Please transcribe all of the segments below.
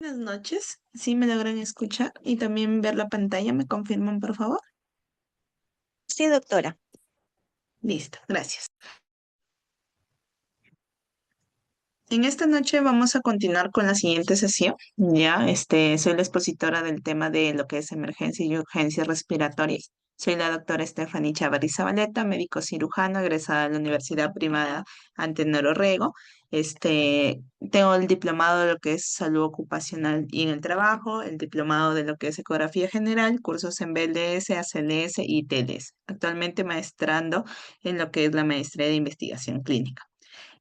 Buenas noches, sí me logran escuchar y también ver la pantalla, ¿me confirman por favor? Sí, doctora. Listo, gracias. En esta noche vamos a continuar con la siguiente sesión. Soy la expositora del tema de lo que es emergencia y urgencias respiratorias. Soy la doctora Stephanie Chávez Zabaleta, médico cirujano egresada de la Universidad Privada Antenor Orrego. Tengo el diplomado de lo que es salud ocupacional y en el trabajo, el diplomado de lo que es ecografía general, cursos en BLS, ACLS y TLS. Actualmente maestrando en lo que es la maestría de investigación clínica.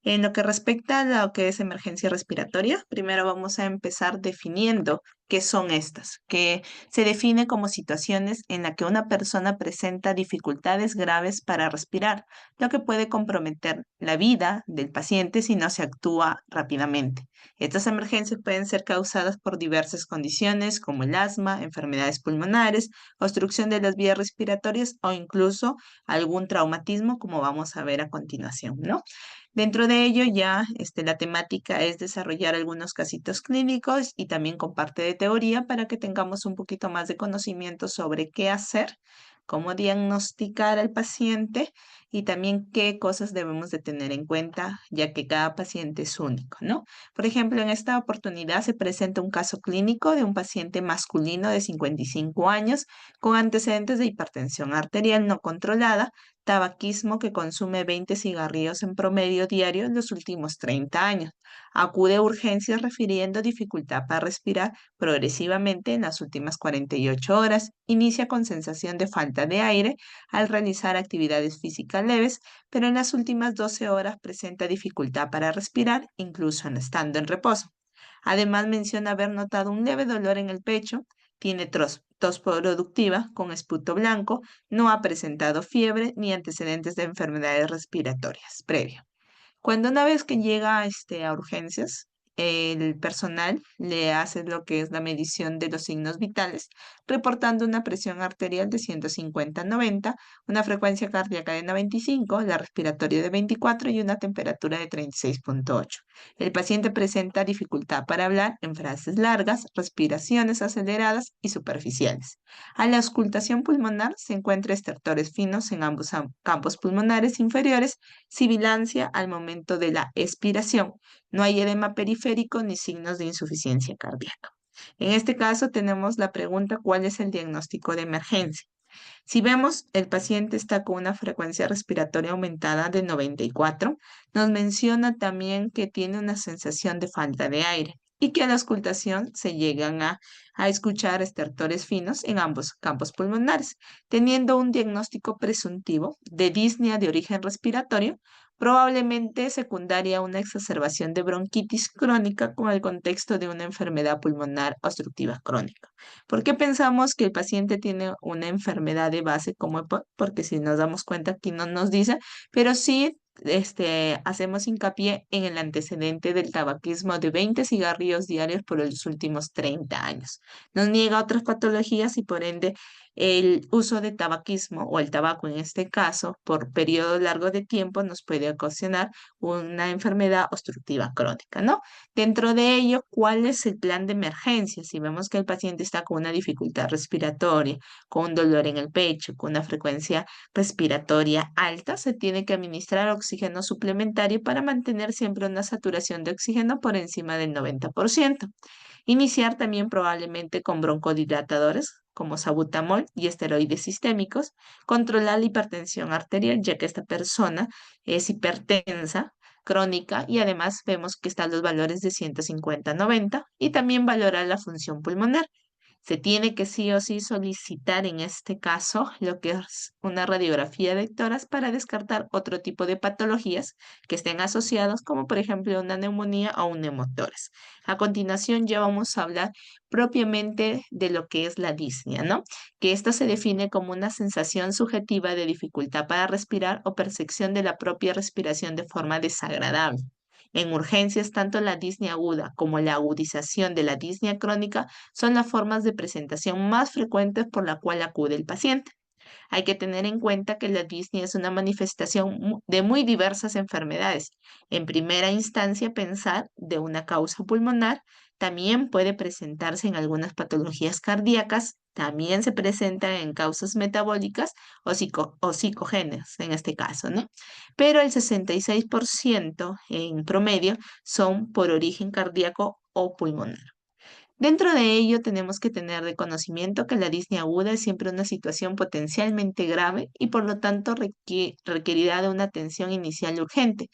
En lo que respecta a lo que es emergencia respiratoria, primero vamos a empezar definiendo qué son estas, que se define como situaciones en las que una persona presenta dificultades graves para respirar, lo que puede comprometer la vida del paciente si no se actúa rápidamente. Estas emergencias pueden ser causadas por diversas condiciones como el asma, enfermedades pulmonares, obstrucción de las vías respiratorias o incluso algún traumatismo, como vamos a ver a continuación, ¿no? Dentro de ello ya la temática es desarrollar algunos casitos clínicos y también con parte de teoría para que tengamos un poquito más de conocimiento sobre qué hacer, cómo diagnosticar al paciente y también qué cosas debemos de tener en cuenta, ya que cada paciente es único, ¿no? Por ejemplo, en esta oportunidad se presenta un caso clínico de un paciente masculino de 55 años con antecedentes de hipertensión arterial no controlada, tabaquismo, que consume 20 cigarrillos en promedio diario en los últimos 30 años. Acude a urgencias refiriendo dificultad para respirar progresivamente en las últimas 48 horas. Inicia con sensación de falta de aire al realizar actividades físicas leves, pero en las últimas 12 horas presenta dificultad para respirar, incluso estando en reposo. Además, menciona haber notado un leve dolor en el pecho, tiene tos productiva con esputo blanco, no ha presentado fiebre ni antecedentes de enfermedades respiratorias previo. Cuando una vez que llega a urgencias, el personal le hace lo que es la medición de los signos vitales, reportando una presión arterial de 150/90, una frecuencia cardíaca de 95, la respiratoria de 24 y una temperatura de 36,8. El paciente presenta dificultad para hablar en frases largas, respiraciones aceleradas y superficiales. A la auscultación pulmonar se encuentra estertores finos en ambos campos pulmonares inferiores, sibilancia al momento de la expiración. No hay edema periférico ni signos de insuficiencia cardíaca. En este caso tenemos la pregunta, ¿cuál es el diagnóstico de emergencia? Si vemos, el paciente está con una frecuencia respiratoria aumentada de 94, nos menciona también que tiene una sensación de falta de aire y que a la auscultación se llegan a escuchar estertores finos en ambos campos pulmonares, teniendo un diagnóstico presuntivo de disnea de origen respiratorio, probablemente secundaria a una exacerbación de bronquitis crónica con el contexto de una enfermedad pulmonar obstructiva crónica. ¿Por qué pensamos que el paciente tiene una enfermedad de base como porque si nos damos cuenta aquí no nos dice, pero sí hacemos hincapié en el antecedente del tabaquismo de 20 cigarrillos diarios por los últimos 30 años. Nos niega otras patologías y por ende el uso de tabaquismo o el tabaco en este caso por periodo largo de tiempo nos puede ocasionar una enfermedad obstructiva crónica, ¿no? Dentro de ello, ¿cuál es el plan de emergencia? Si vemos que el paciente está con una dificultad respiratoria, con un dolor en el pecho, con una frecuencia respiratoria alta, se tiene que administrar oxígeno suplementario para mantener siempre una saturación de oxígeno por encima del 90%. Iniciar también probablemente con broncodilatadores como sabutamol y esteroides sistémicos. Controlar la hipertensión arterial, ya que esta persona es hipertensa crónica y además vemos que están los valores de 150/90 y también valorar la función pulmonar. Se tiene que sí o sí solicitar en este caso lo que es una radiografía de tórax para descartar otro tipo de patologías que estén asociadas, como por ejemplo una neumonía o un neumotórax. A continuación ya vamos a hablar propiamente de lo que es la disnea, ¿no? Que esta se define como una sensación subjetiva de dificultad para respirar o percepción de la propia respiración de forma desagradable. En urgencias, tanto la disnea aguda como la agudización de la disnea crónica son las formas de presentación más frecuentes por la cual acude el paciente. Hay que tener en cuenta que la disnea es una manifestación de muy diversas enfermedades. En primera instancia, pensar de una causa pulmonar también puede presentarse en algunas patologías cardíacas, también se presenta en causas metabólicas o psicogénicas en este caso, ¿no? Pero el 66% en promedio son por origen cardíaco o pulmonar. Dentro de ello, tenemos que tener de conocimiento que la disnea aguda es siempre una situación potencialmente grave y por lo tanto requerirá de una atención inicial urgente,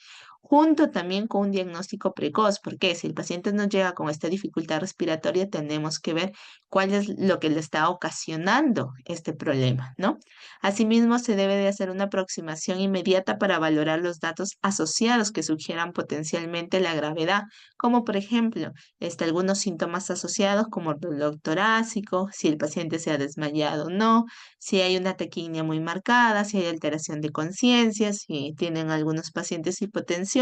junto también con un diagnóstico precoz, porque si el paciente no llega con esta dificultad respiratoria, tenemos que ver cuál es lo que le está ocasionando este problema, ¿no? Asimismo, se debe de hacer una aproximación inmediata para valorar los datos asociados que sugieran potencialmente la gravedad, como por ejemplo, algunos síntomas asociados como el dolor torácico, si el paciente se ha desmayado o no, si hay una taquicardia muy marcada, si hay alteración de conciencia, si tienen algunos pacientes hipotensión,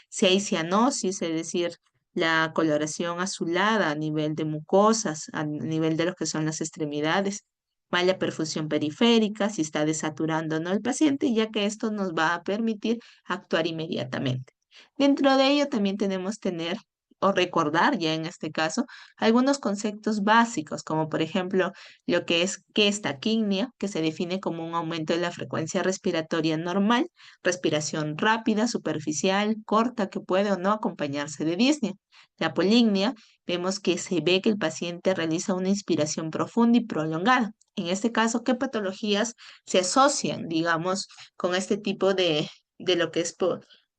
si hay cianosis, es decir, la coloración azulada a nivel de mucosas, a nivel de lo que son las extremidades, mala perfusión periférica, si está desaturando o no el paciente, ya que esto nos va a permitir actuar inmediatamente. Dentro de ello también tenemos tener o recordar ya en este caso algunos conceptos básicos, como por ejemplo lo que es taquimia, que se define como un aumento de la frecuencia respiratoria normal, respiración rápida, superficial, corta, que puede o no acompañarse de disnea. La polignia, vemos que se ve que el paciente realiza una inspiración profunda y prolongada. En este caso, ¿qué patologías se asocian, digamos, con este tipo de lo que es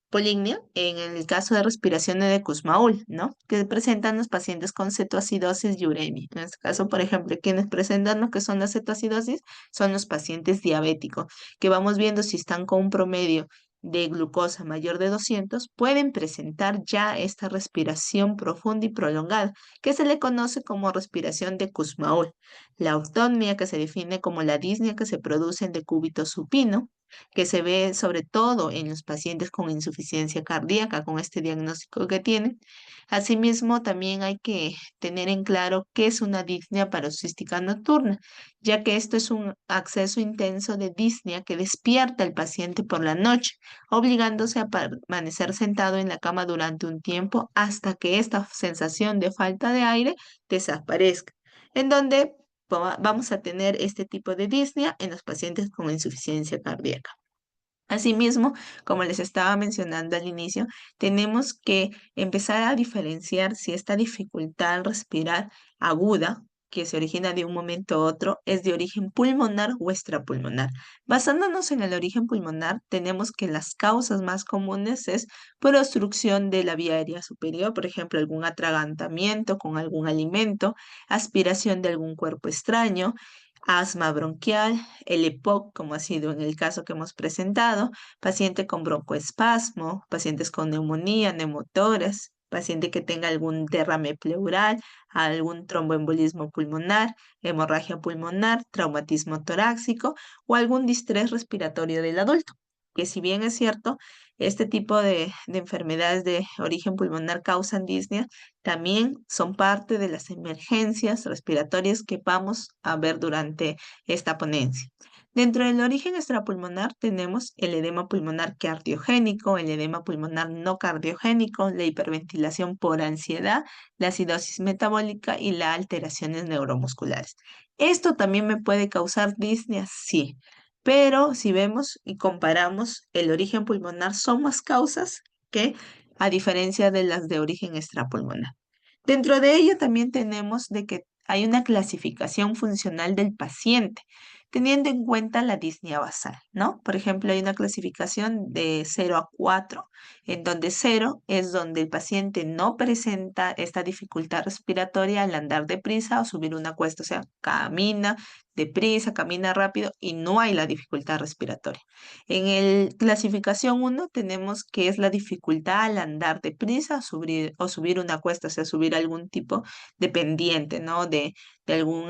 polignia, en el caso de respiraciones de Kussmaul, ¿no? Que presentan los pacientes con cetoacidosis y uremia. En este caso, por ejemplo, quienes presentan lo que son la cetoacidosis son los pacientes diabéticos, que vamos viendo si están con un promedio de glucosa mayor de 200, pueden presentar ya esta respiración profunda y prolongada, que se le conoce como respiración de Kussmaul. La autonmia, que se define como la disnea que se produce en decúbito supino, que se ve sobre todo en los pacientes con insuficiencia cardíaca, con este diagnóstico que tienen. Asimismo, también hay que tener en claro qué es una disnea paroxística nocturna, ya que esto es un acceso intenso de disnea que despierta al paciente por la noche, obligándose a permanecer sentado en la cama durante un tiempo hasta que esta sensación de falta de aire desaparezca, en donde vamos a tener este tipo de disnea en los pacientes con insuficiencia cardíaca. Asimismo, como les estaba mencionando al inicio, tenemos que empezar a diferenciar si esta dificultad al respirar aguda, que se origina de un momento a otro, es de origen pulmonar o extrapulmonar. Basándonos en el origen pulmonar, tenemos que las causas más comunes es por obstrucción de la vía aérea superior, por ejemplo, algún atragantamiento con algún alimento, aspiración de algún cuerpo extraño, asma bronquial, el EPOC, como ha sido en el caso que hemos presentado, paciente con broncoespasmo, pacientes con neumonía, neumotórax, paciente que tenga algún derrame pleural, algún tromboembolismo pulmonar, hemorragia pulmonar, traumatismo torácico o algún distrés respiratorio del adulto. Que si bien es cierto, este tipo de enfermedades de origen pulmonar causan disnea, también son parte de las emergencias respiratorias que vamos a ver durante esta ponencia. Dentro del origen extrapulmonar tenemos el edema pulmonar cardiogénico, el edema pulmonar no cardiogénico, la hiperventilación por ansiedad, la acidosis metabólica y las alteraciones neuromusculares. ¿Esto también me puede causar disnea? Sí, pero si vemos y comparamos el origen pulmonar, son más causas que a diferencia de las de origen extrapulmonar. Dentro de ello también tenemos de que hay una clasificación funcional del paciente, teniendo en cuenta la disnea basal, ¿no? Por ejemplo, hay una clasificación de 0 a 4, en donde 0 es donde el paciente no presenta esta dificultad respiratoria al andar deprisa o subir una cuesta, o sea, camina deprisa, camina rápido y no hay la dificultad respiratoria. En el clasificación 1 tenemos que es la dificultad al andar deprisa o subir una cuesta, o sea, subir algún tipo de pendiente, ¿no? De algún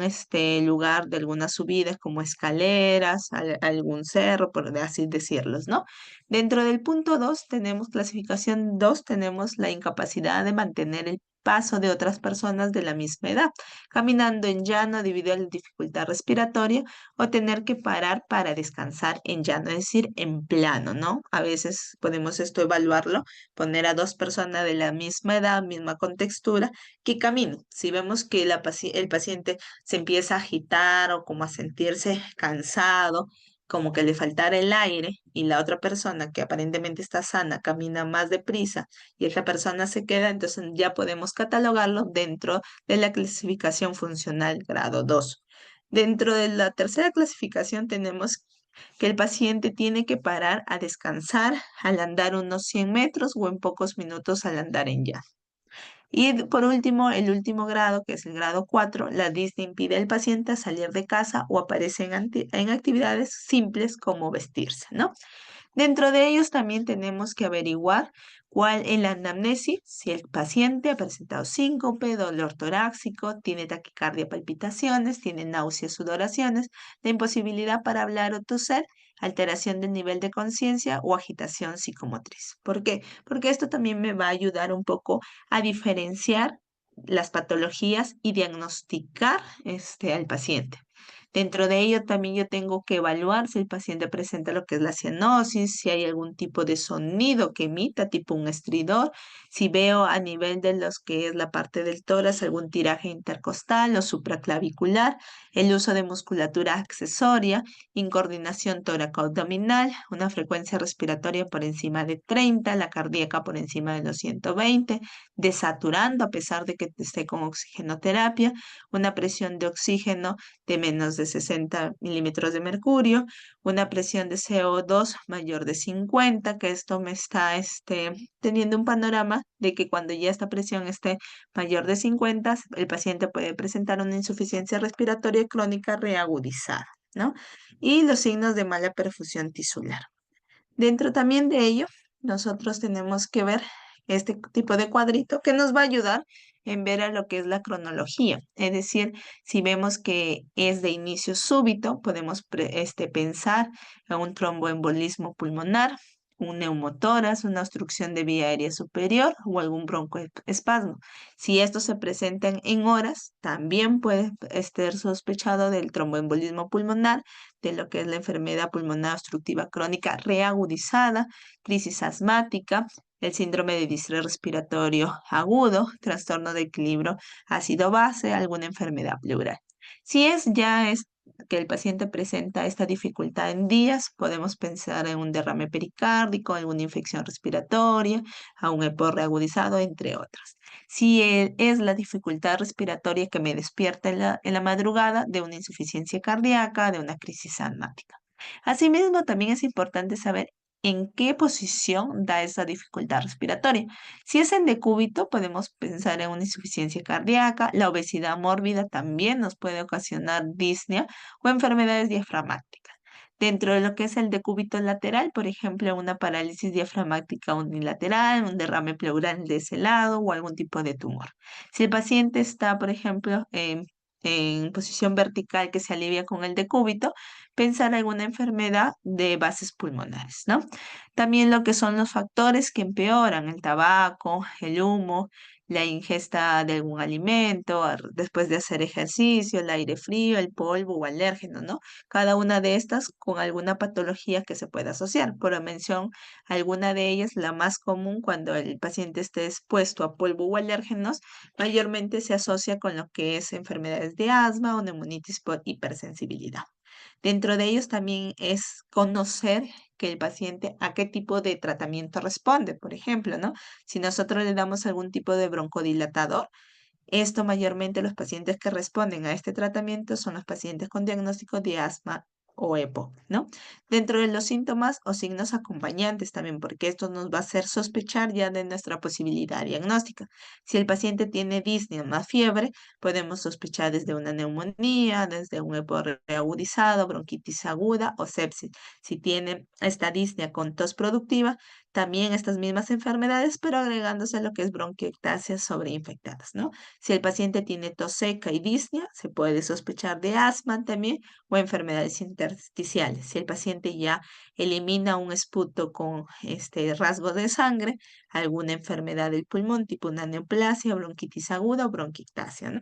lugar, de algunas subidas como escaleras, algún cerro, por así decirlos, ¿no? Dentro del punto 2 tenemos clasificación 2, tenemos la incapacidad de mantener el paso de otras personas de la misma edad, caminando en llano debido a la dificultad respiratoria o tener que parar para descansar en llano, es decir, en plano, ¿no? A veces podemos esto evaluarlo, poner a dos personas de la misma edad, misma contextura, que caminen. Si vemos que el paciente se empieza a agitar o como a sentirse cansado, como que le faltara el aire y la otra persona que aparentemente está sana camina más deprisa y esa persona se queda, entonces ya podemos catalogarlo dentro de la clasificación funcional grado 2. Dentro de la tercera clasificación tenemos que el paciente tiene que parar a descansar al andar unos 100 metros o en pocos minutos al andar en llano. Y por último, el último grado, que es el grado 4, la disnea impide al paciente salir de casa o aparece en actividades simples como vestirse, ¿no? Dentro de ellos también tenemos que averiguar cuál en la anamnesis, si el paciente ha presentado síncope, dolor torácico, tiene taquicardia, palpitaciones, tiene náuseas, sudoraciones, la imposibilidad para hablar o toser, alteración del nivel de conciencia o agitación psicomotriz. ¿Por qué? Porque esto también me va a ayudar un poco a diferenciar las patologías y diagnosticar al paciente. Dentro de ello también yo tengo que evaluar si el paciente presenta lo que es la cianosis, si hay algún tipo de sonido que emita, tipo un estridor, si veo a nivel de los que es la parte del tórax algún tiraje intercostal o supraclavicular, el uso de musculatura accesoria, incoordinación tóraco-abdominal, una frecuencia respiratoria por encima de 30, la cardíaca por encima de los 120, desaturando a pesar de que esté con oxigenoterapia, una presión de oxígeno de menos de 60 milímetros de mercurio, una presión de CO2 mayor de 50, que esto me está teniendo un panorama de que cuando ya esta presión esté mayor de 50, el paciente puede presentar una insuficiencia respiratoria crónica reagudizada, ¿no? Y los signos de mala perfusión tisular. Dentro también de ello, nosotros tenemos que ver este tipo de cuadrito que nos va a ayudar en ver a lo que es la cronología. Es decir, si vemos que es de inicio súbito, podemos pensar en un tromboembolismo pulmonar, un neumotórax, una obstrucción de vía aérea superior o algún broncoespasmo. Si estos se presentan en horas, también puede ser sospechado del tromboembolismo pulmonar, de lo que es la enfermedad pulmonar obstructiva crónica reagudizada, crisis asmática, el síndrome de distrés respiratorio agudo, trastorno de equilibrio ácido-base, alguna enfermedad pleural. Si es que el paciente presenta esta dificultad en días, podemos pensar en un derrame pericárdico, alguna infección respiratoria, a un EPO reagudizado, entre otras. Si es la dificultad respiratoria que me despierta en la madrugada de una insuficiencia cardíaca, de una crisis asmática. Asimismo, también es importante saber en qué posición da esa dificultad respiratoria. Si es en decúbito, podemos pensar en una insuficiencia cardíaca. La obesidad mórbida también nos puede ocasionar disnea o enfermedades diafragmáticas. Dentro de lo que es el decúbito lateral, por ejemplo, una parálisis diafragmática unilateral, un derrame pleural de ese lado o algún tipo de tumor. Si el paciente está, por ejemplo, en posición vertical que se alivia con el decúbito, pensar en alguna enfermedad de bases pulmonares, ¿no? También lo que son los factores que empeoran, el tabaco, el humo, la ingesta de algún alimento, después de hacer ejercicio, el aire frío, el polvo o alérgeno, ¿no? Cada una de estas con alguna patología que se pueda asociar. Por mención, alguna de ellas, la más común cuando el paciente esté expuesto a polvo o alérgenos, mayormente se asocia con lo que es enfermedades de asma o neumonitis por hipersensibilidad. Dentro de ellos también es conocer que el paciente a qué tipo de tratamiento responde, por ejemplo, ¿no? Si nosotros le damos algún tipo de broncodilatador, esto mayormente los pacientes que responden a este tratamiento son los pacientes con diagnóstico de asma o EPO, ¿no? Dentro de los síntomas o signos acompañantes también, porque esto nos va a hacer sospechar ya de nuestra posibilidad diagnóstica. Si el paciente tiene disnea más fiebre, podemos sospechar desde una neumonía, desde un EPO reagudizado, bronquitis aguda o sepsis. Si tiene esta disnea con tos productiva, también estas mismas enfermedades, pero agregándose lo que es bronquiectasias sobreinfectadas, ¿no? Si el paciente tiene tos seca y disnea, se puede sospechar de asma también o enfermedades intersticiales. Si el paciente ya elimina un esputo con este rasgo de sangre, alguna enfermedad del pulmón, tipo una neoplasia, bronquitis aguda o bronquiectasia, ¿no?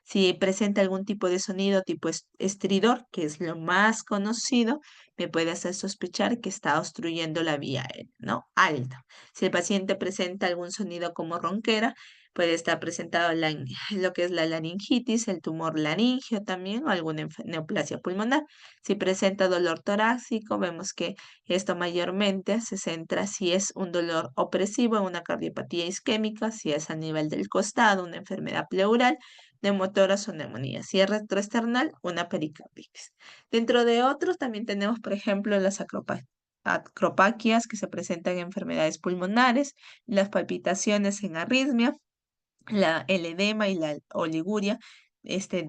Si presenta algún tipo de sonido tipo estridor, que es lo más conocido, me puede hacer sospechar que está obstruyendo la vía aérea, ¿no? Alta. Si el paciente presenta algún sonido como ronquera, puede estar presentado lo que es la laringitis, el tumor laringio también, o alguna neoplasia pulmonar. Si presenta dolor torácico, vemos que esto mayormente se centra si es un dolor opresivo, una cardiopatía isquémica, si es a nivel del costado, una enfermedad pleural, neumotoras o neumonía. Si es retroesternal, una pericarditis. Dentro de otros también tenemos, por ejemplo, las acropaquias que se presentan en enfermedades pulmonares, las palpitaciones en arritmia, el edema y la oliguria,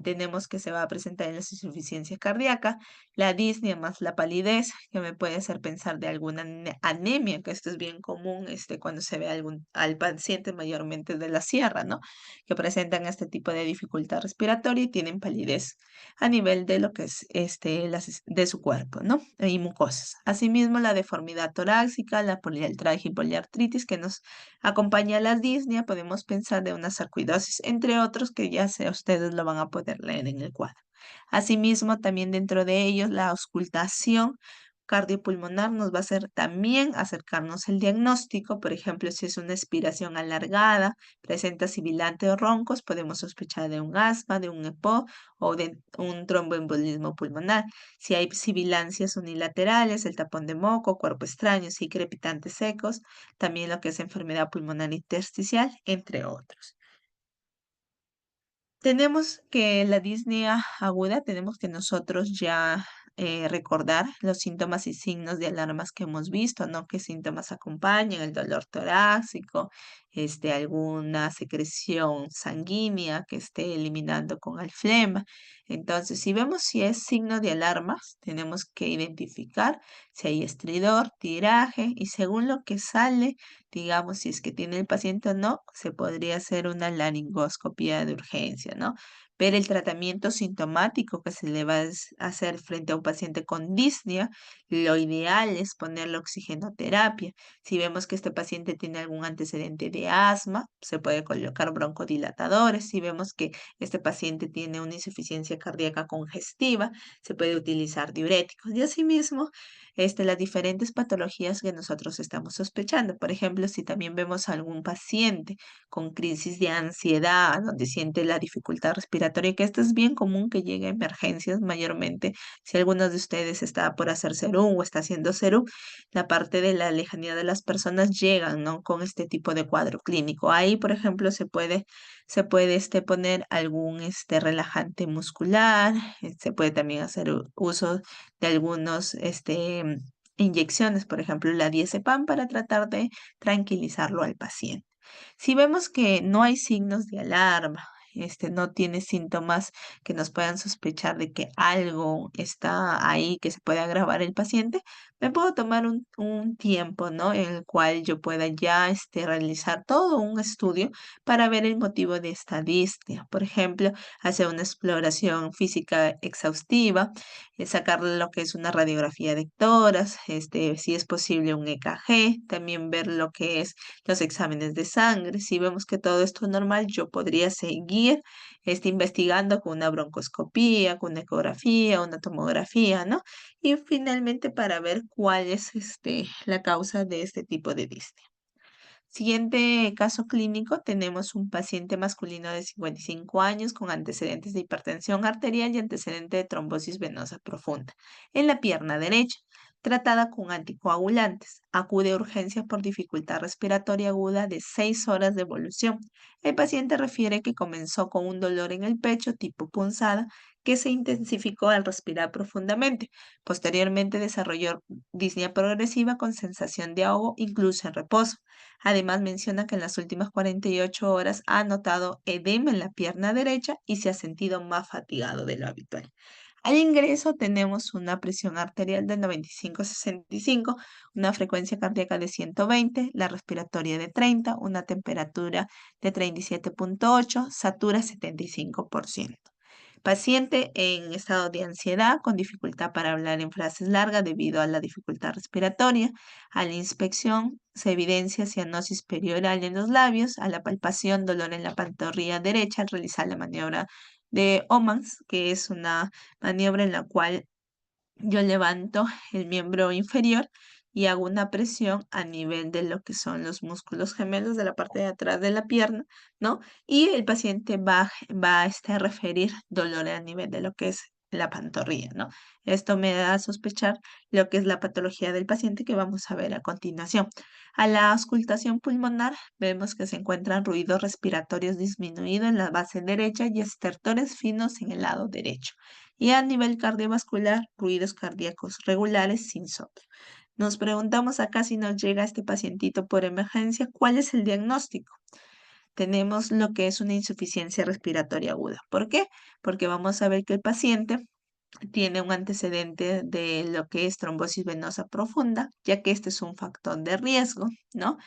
tenemos que se va a presentar en la insuficiencia cardíaca, la disnea más la palidez, que me puede hacer pensar de alguna anemia, que esto es bien común, cuando se ve al paciente mayormente de la sierra, ¿no? Que presentan este tipo de dificultad respiratoria y tienen palidez a nivel de lo que es, de su cuerpo, ¿no? Y mucosas. Asimismo, la deformidad torácica, la poliartralgia y poliartritis, que nos acompaña a la disnea, podemos pensar de una sarcoidosis, entre otros que ya sea ustedes lo van a poder leer en el cuadro. Asimismo, también dentro de ellos, la auscultación cardiopulmonar nos va a hacer también acercarnos al diagnóstico. Por ejemplo, si es una expiración alargada, presenta sibilante o roncos, podemos sospechar de un asma, de un EPO o de un tromboembolismo pulmonar. Si hay sibilancias unilaterales, el tapón de moco, cuerpo extraño, y crepitantes secos, también lo que es enfermedad pulmonar intersticial, entre otros. Tenemos que la disnea aguda, tenemos que nosotros ya recordar los síntomas y signos de alarmas que hemos visto, ¿no? ¿Qué síntomas acompañan? El dolor torácico, alguna secreción sanguínea que esté eliminando con el flema. Entonces, si vemos si es signo de alarmas, tenemos que identificar si hay estridor, tiraje y según lo que sale, digamos, si es que tiene el paciente o no, se podría hacer una laringoscopía de urgencia, ¿no? Ver el tratamiento sintomático que se le va a hacer frente a un paciente con disnea. Lo ideal es ponerle oxigenoterapia. Si vemos que este paciente tiene algún antecedente de asma, se puede colocar broncodilatadores. Si vemos que este paciente tiene una insuficiencia cardíaca congestiva, se puede utilizar diuréticos. Y asimismo, las diferentes patologías que nosotros estamos sospechando. Por ejemplo, si también vemos a algún paciente con crisis de ansiedad, donde siente la dificultad respiratoria, que esto es bien común que llegue a emergencias mayormente. Si alguno de ustedes está por hacer serum o está haciendo serum, la parte de la lejanía de las personas llegan, ¿no? Con este tipo de cuadro clínico. Ahí, por ejemplo, se puede poner algún relajante muscular, se puede también hacer uso de algunos inyecciones, por ejemplo, la diazepam para tratar de tranquilizarlo al paciente. Si vemos que no hay signos de alarma, no tiene síntomas que nos puedan sospechar de que algo está ahí que se puede agravar el paciente, me puedo tomar un tiempo, ¿no? En el cual yo pueda ya realizar todo un estudio para ver el motivo de esta disnea. Por ejemplo, hacer una exploración física exhaustiva, sacarle lo que es una radiografía de tórax, si es posible un EKG, también ver lo que es los exámenes de sangre. Si vemos que todo esto es normal, yo podría seguir investigando con una broncoscopía, con una ecografía, una tomografía, ¿no? Y finalmente para ver cuál es la causa de este tipo de disnea. Siguiente caso clínico, tenemos un paciente masculino de 55 años con antecedentes de hipertensión arterial y antecedente de trombosis venosa profunda en la pierna derecha, tratada con anticoagulantes. Acude a urgencias por dificultad respiratoria aguda de 6 horas de evolución. El paciente refiere que comenzó con un dolor en el pecho tipo punzada que se intensificó al respirar profundamente. Posteriormente desarrolló disnea progresiva con sensación de ahogo incluso en reposo. Además, menciona que en las últimas 48 horas ha notado edema en la pierna derecha y se ha sentido más fatigado de lo habitual. Al ingreso tenemos una presión arterial de 95/65, una frecuencia cardíaca de 120, la respiratoria de 30, una temperatura de 37,8, satura 75%. Paciente en estado de ansiedad con dificultad para hablar en frases largas debido a la dificultad respiratoria. A la inspección se evidencia cianosis perioral en los labios, a la palpación dolor en la pantorrilla derecha al realizar la maniobra de Omans, que es una maniobra en la cual yo levanto el miembro inferior y hago una presión a nivel de lo que son los músculos gemelos de la parte de atrás de la pierna, ¿no? Y el paciente va a referir dolor a nivel de lo que es la pantorrilla, ¿no? Esto me da a sospechar lo que es la patología del paciente que vamos a ver a continuación. A la auscultación pulmonar vemos que se encuentran ruidos respiratorios disminuidos en la base derecha y estertores finos en el lado derecho. Y a nivel cardiovascular, ruidos cardíacos regulares sin soplo. Nos preguntamos acá si nos llega este pacientito por emergencia, ¿cuál es el diagnóstico? Tenemos lo que es una insuficiencia respiratoria aguda. ¿Por qué? Porque vamos a ver que el paciente tiene un antecedente de lo que es trombosis venosa profunda, ya que este es un factor de riesgo, ¿no?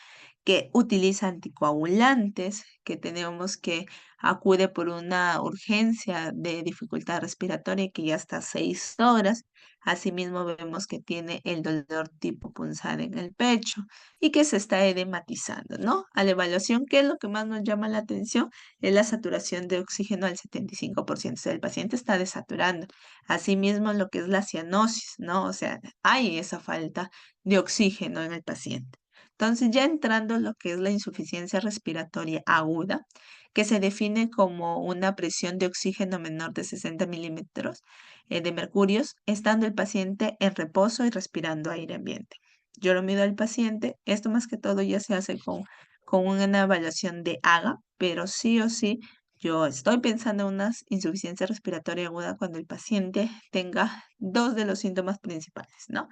Que utiliza anticoagulantes, que tenemos que acude por una urgencia de dificultad respiratoria que ya está 6 horas. Asimismo, vemos que tiene el dolor tipo punzada en el pecho y que se está edematizando, ¿no? A la evaluación, ¿qué es lo que más nos llama la atención? Es la saturación de oxígeno al 75%. O sea, el paciente está desaturando. Asimismo, lo que es la cianosis, ¿no? O sea, hay esa falta de oxígeno en el paciente. Entonces, ya entrando en lo que es la insuficiencia respiratoria aguda, que se define como una presión de oxígeno menor de 60 milímetros de mercurios, estando el paciente en reposo y respirando aire ambiente. Yo lo mido al paciente, esto más que todo ya se hace con una evaluación de AGA, pero sí o sí, yo estoy pensando en una insuficiencia respiratoria aguda cuando el paciente tenga dos de los síntomas principales, ¿no?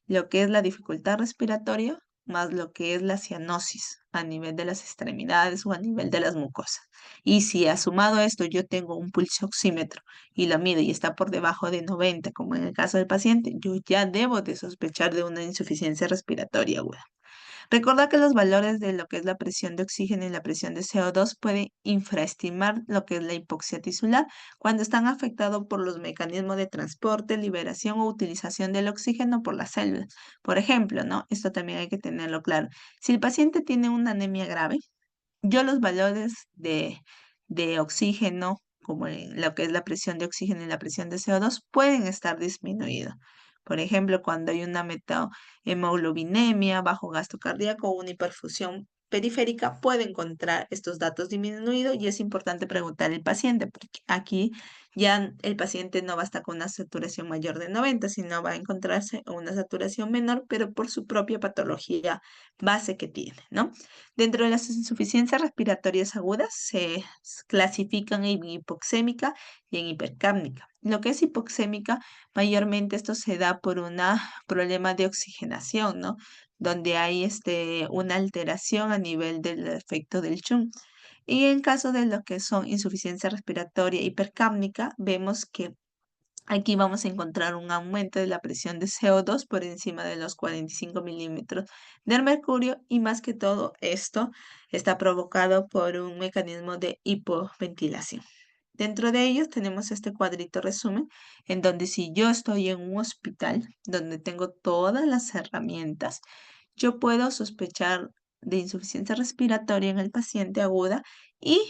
Lo que es la dificultad respiratoria más lo que es la cianosis a nivel de las extremidades o a nivel de las mucosas. Y si sumado a esto yo tengo un pulso oxímetro y lo mido y está por debajo de 90, como en el caso del paciente, yo ya debo de sospechar de una insuficiencia respiratoria aguda. Recuerda que los valores de lo que es la presión de oxígeno y la presión de CO2 pueden infraestimar lo que es la hipoxia tisular cuando están afectados por los mecanismos de transporte, liberación o utilización del oxígeno por las células. Por ejemplo, ¿no? Esto también hay que tenerlo claro. Si el paciente tiene una anemia grave, yo los valores de oxígeno, como en lo que es la presión de oxígeno y la presión de CO2, pueden estar disminuidos. Por ejemplo, cuando hay una metahemoglobinemia, bajo gasto cardíaco o una hiperfusión periférica, puede encontrar estos datos disminuidos y es importante preguntar al paciente, porque aquí ya el paciente no va a estar con una saturación mayor de 90, sino va a encontrarse una saturación menor, pero por su propia patología base que tiene, ¿no? Dentro de las insuficiencias respiratorias agudas clasifican en hipoxémica y en hipercápnica. Lo que es hipoxémica, mayormente esto se da por un problema de oxigenación, ¿no? Donde hay una alteración a nivel del efecto del Chung. Y en caso de lo que son insuficiencia respiratoria hipercápnica, vemos que aquí vamos a encontrar un aumento de la presión de CO2 por encima de los 45 milímetros del mercurio y más que todo esto está provocado por un mecanismo de hipoventilación. Dentro de ellos tenemos este cuadrito resumen en donde si yo estoy en un hospital donde tengo todas las herramientas, yo puedo sospechar de insuficiencia respiratoria en el paciente aguda y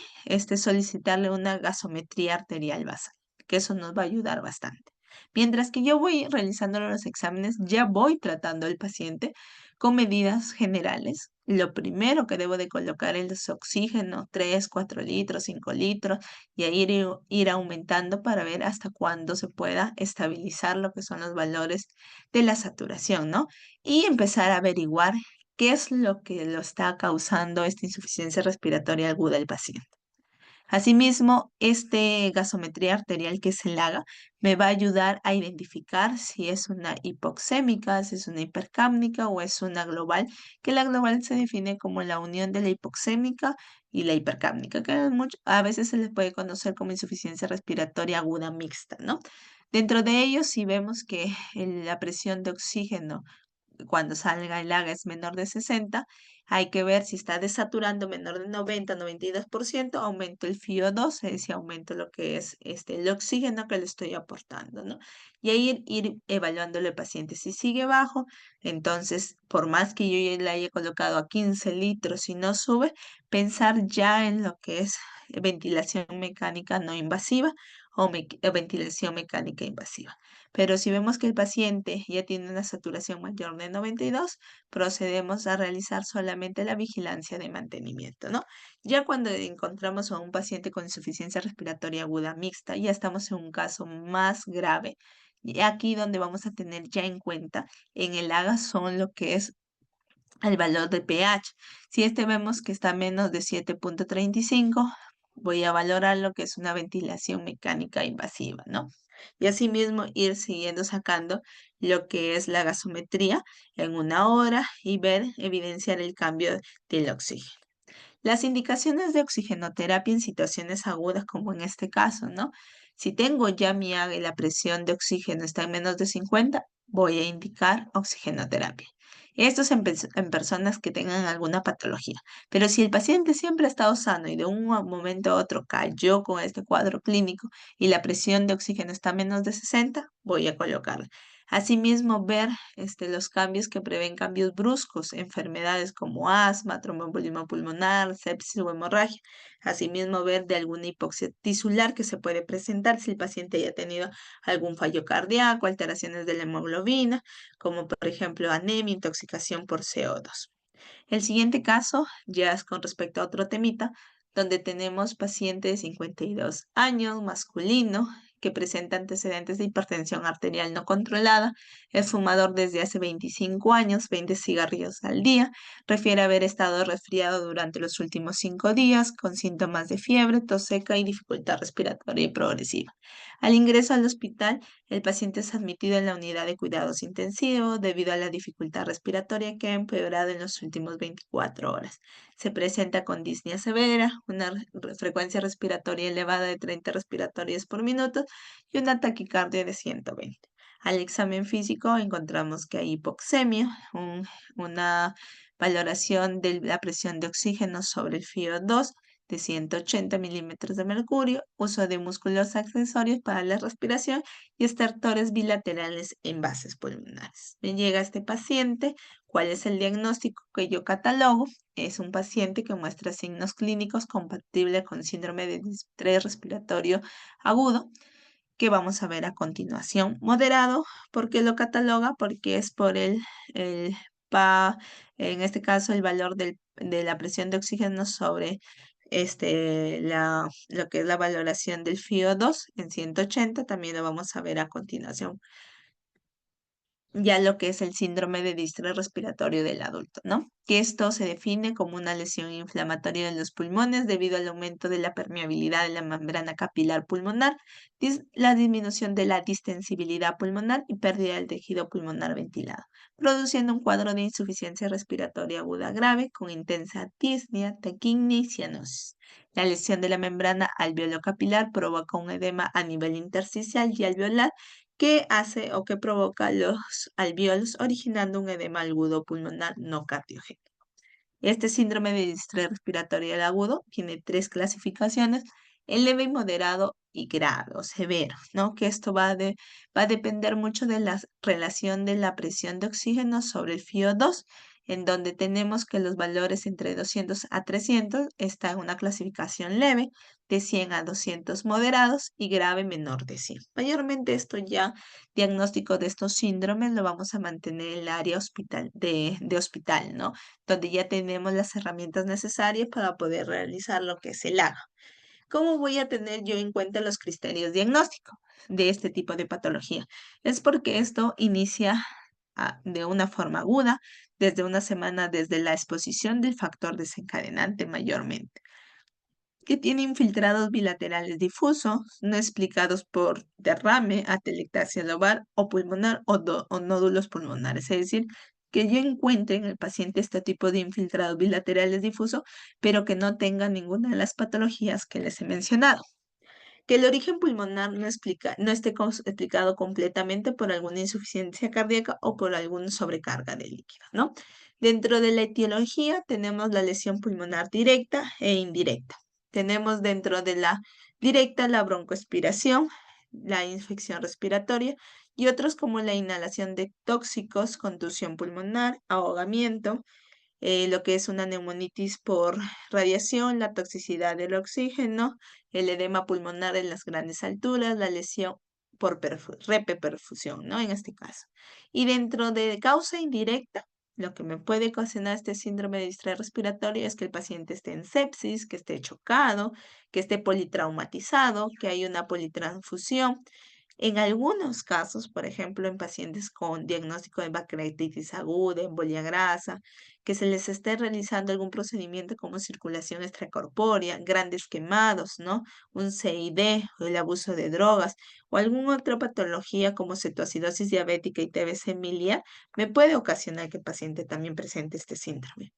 solicitarle una gasometría arterial basal, que eso nos va a ayudar bastante. Mientras que yo voy realizando los exámenes, ya voy tratando al paciente con medidas generales. Lo primero que debo de colocar es oxígeno, 3, 4 litros, 5 litros, y ahí ir aumentando para ver hasta cuándo se pueda estabilizar lo que son los valores de la saturación, ¿no? Y empezar a averiguar qué es lo que lo está causando esta insuficiencia respiratoria aguda del paciente. Asimismo, gasometría arterial que se le haga me va a ayudar a identificar si es una hipoxémica, si es una hipercápnica o es una global, que la global se define como la unión de la hipoxémica y la hipercápnica, que a veces se le puede conocer como insuficiencia respiratoria aguda mixta, ¿no? Dentro de ellos, si vemos que la presión de oxígeno cuando salga el AGA es menor de 60, hay que ver si está desaturando menor de 90, 92%, aumento el FiO2, es decir, aumento lo que es el oxígeno que le estoy aportando, ¿no? Y ahí ir evaluándole al paciente. Si sigue bajo, entonces, por más que yo ya le haya colocado a 15 litros y no sube, pensar ya en lo que es ventilación mecánica no invasiva o ventilación mecánica invasiva. Pero si vemos que el paciente ya tiene una saturación mayor de 92, procedemos a realizar solamente la vigilancia de mantenimiento, ¿no? Ya cuando encontramos a un paciente con insuficiencia respiratoria aguda mixta, ya estamos en un caso más grave. Y aquí donde vamos a tener ya en cuenta en el AGA lo que es el valor de pH. Si vemos que está menos de 7,35, voy a valorar lo que es una ventilación mecánica invasiva, ¿no? Y asimismo ir siguiendo sacando lo que es la gasometría en una hora y ver, evidenciar el cambio del oxígeno. Las indicaciones de oxigenoterapia en situaciones agudas, como en este caso, ¿no? Si tengo ya mi AGA y la presión de oxígeno está en menos de 50, voy a indicar oxigenoterapia. Esto es en personas que tengan alguna patología. Pero si el paciente siempre ha estado sano y de un momento a otro cayó con este cuadro clínico y la presión de oxígeno está a menos de 60, voy a colocarla. Asimismo, ver los cambios que prevén cambios bruscos, enfermedades como asma, tromboembolismo pulmonar, sepsis o hemorragia. Asimismo, ver de alguna hipoxia tisular que se puede presentar si el paciente haya tenido algún fallo cardíaco, alteraciones de la hemoglobina, como por ejemplo anemia, intoxicación por CO2. El siguiente caso ya es con respecto a otro temita, donde tenemos paciente de 52 años, masculino, que presenta antecedentes de hipertensión arterial no controlada, es fumador desde hace 25 años, 20 cigarrillos al día, refiere haber estado resfriado durante los últimos 5 días, con síntomas de fiebre, tos seca y dificultad respiratoria progresiva. Al ingreso al hospital, el paciente es admitido en la unidad de cuidados intensivos debido a la dificultad respiratoria que ha empeorado en los últimos 24 horas. Se presenta con disnea severa, una frecuencia respiratoria elevada de 30 respiratorios por minuto y una taquicardia de 120. Al examen físico encontramos que hay hipoxemia, una valoración de la presión de oxígeno sobre el FiO2 de 180 milímetros de mercurio, uso de músculos accesorios para la respiración y estertores bilaterales en bases pulmonares. Me llega este paciente, ¿cuál es el diagnóstico que yo catalogo? Es un paciente que muestra signos clínicos compatibles con síndrome de distrés respiratorio agudo, que vamos a ver a continuación. Moderado, ¿por qué lo cataloga? Porque es por el PA, en este caso el valor de la presión de oxígeno sobre lo que es la valoración del FiO2 en 180, también lo vamos a ver a continuación. Ya lo que es el síndrome de distrés respiratorio del adulto, ¿no? Que esto se define como una lesión inflamatoria de los pulmones debido al aumento de la permeabilidad de la membrana capilar pulmonar, la disminución de la distensibilidad pulmonar y pérdida del tejido pulmonar ventilado, produciendo un cuadro de insuficiencia respiratoria aguda grave con intensa disnea, taquimia y cianosis. La lesión de la membrana alveolo-capilar provoca un edema a nivel intersticial y alveolar que hace o que provoca los alvéolos, originando un edema agudo pulmonar no cardiogénico. Este síndrome de distrés respiratorio agudo tiene tres clasificaciones: el leve y moderado y grave o severo, ¿no? Que esto va a depender mucho de la relación de la presión de oxígeno sobre el FiO2, en donde tenemos que los valores entre 200 a 300 está en una clasificación leve, de 100 a 200 moderados y grave menor de 100. Mayormente esto ya, diagnóstico de estos síndromes lo vamos a mantener en el área de hospital, ¿no? Donde ya tenemos las herramientas necesarias para poder realizar lo que es el AGA. ¿Cómo voy a tener yo en cuenta los criterios diagnósticos de este tipo de patología? Es porque esto inicia de una forma aguda, desde una semana desde la exposición del factor desencadenante mayormente, que tiene infiltrados bilaterales difusos, no explicados por derrame, atelectasia lobar o pulmonar o nódulos pulmonares. Es decir, que yo encuentre en el paciente este tipo de infiltrados bilaterales difusos, pero que no tenga ninguna de las patologías que les he mencionado. que el origen pulmonar no esté explicado completamente por alguna insuficiencia cardíaca o por alguna sobrecarga de líquido, ¿no? Dentro de la etiología tenemos la lesión pulmonar directa e indirecta. Tenemos dentro de la directa la broncoaspiración, la infección respiratoria y otros como la inhalación de tóxicos, contusión pulmonar, ahogamiento, lo que es una neumonitis por radiación, la toxicidad del oxígeno, el edema pulmonar en las grandes alturas, la lesión por repeperfusión, ¿no? En este caso. Y dentro de causa indirecta, lo que me puede ocasionar este síndrome de distrés respiratorio es que el paciente esté en sepsis, que esté chocado, que esté politraumatizado, que hay una politransfusión. En algunos casos, por ejemplo, en pacientes con diagnóstico de pancreatitis aguda, embolia grasa, que se les esté realizando algún procedimiento como circulación extracorpórea, grandes quemados, ¿no? Un CID o el abuso de drogas o alguna otra patología como cetoacidosis diabética y TBC miliar, me puede ocasionar que el paciente también presente este síndrome.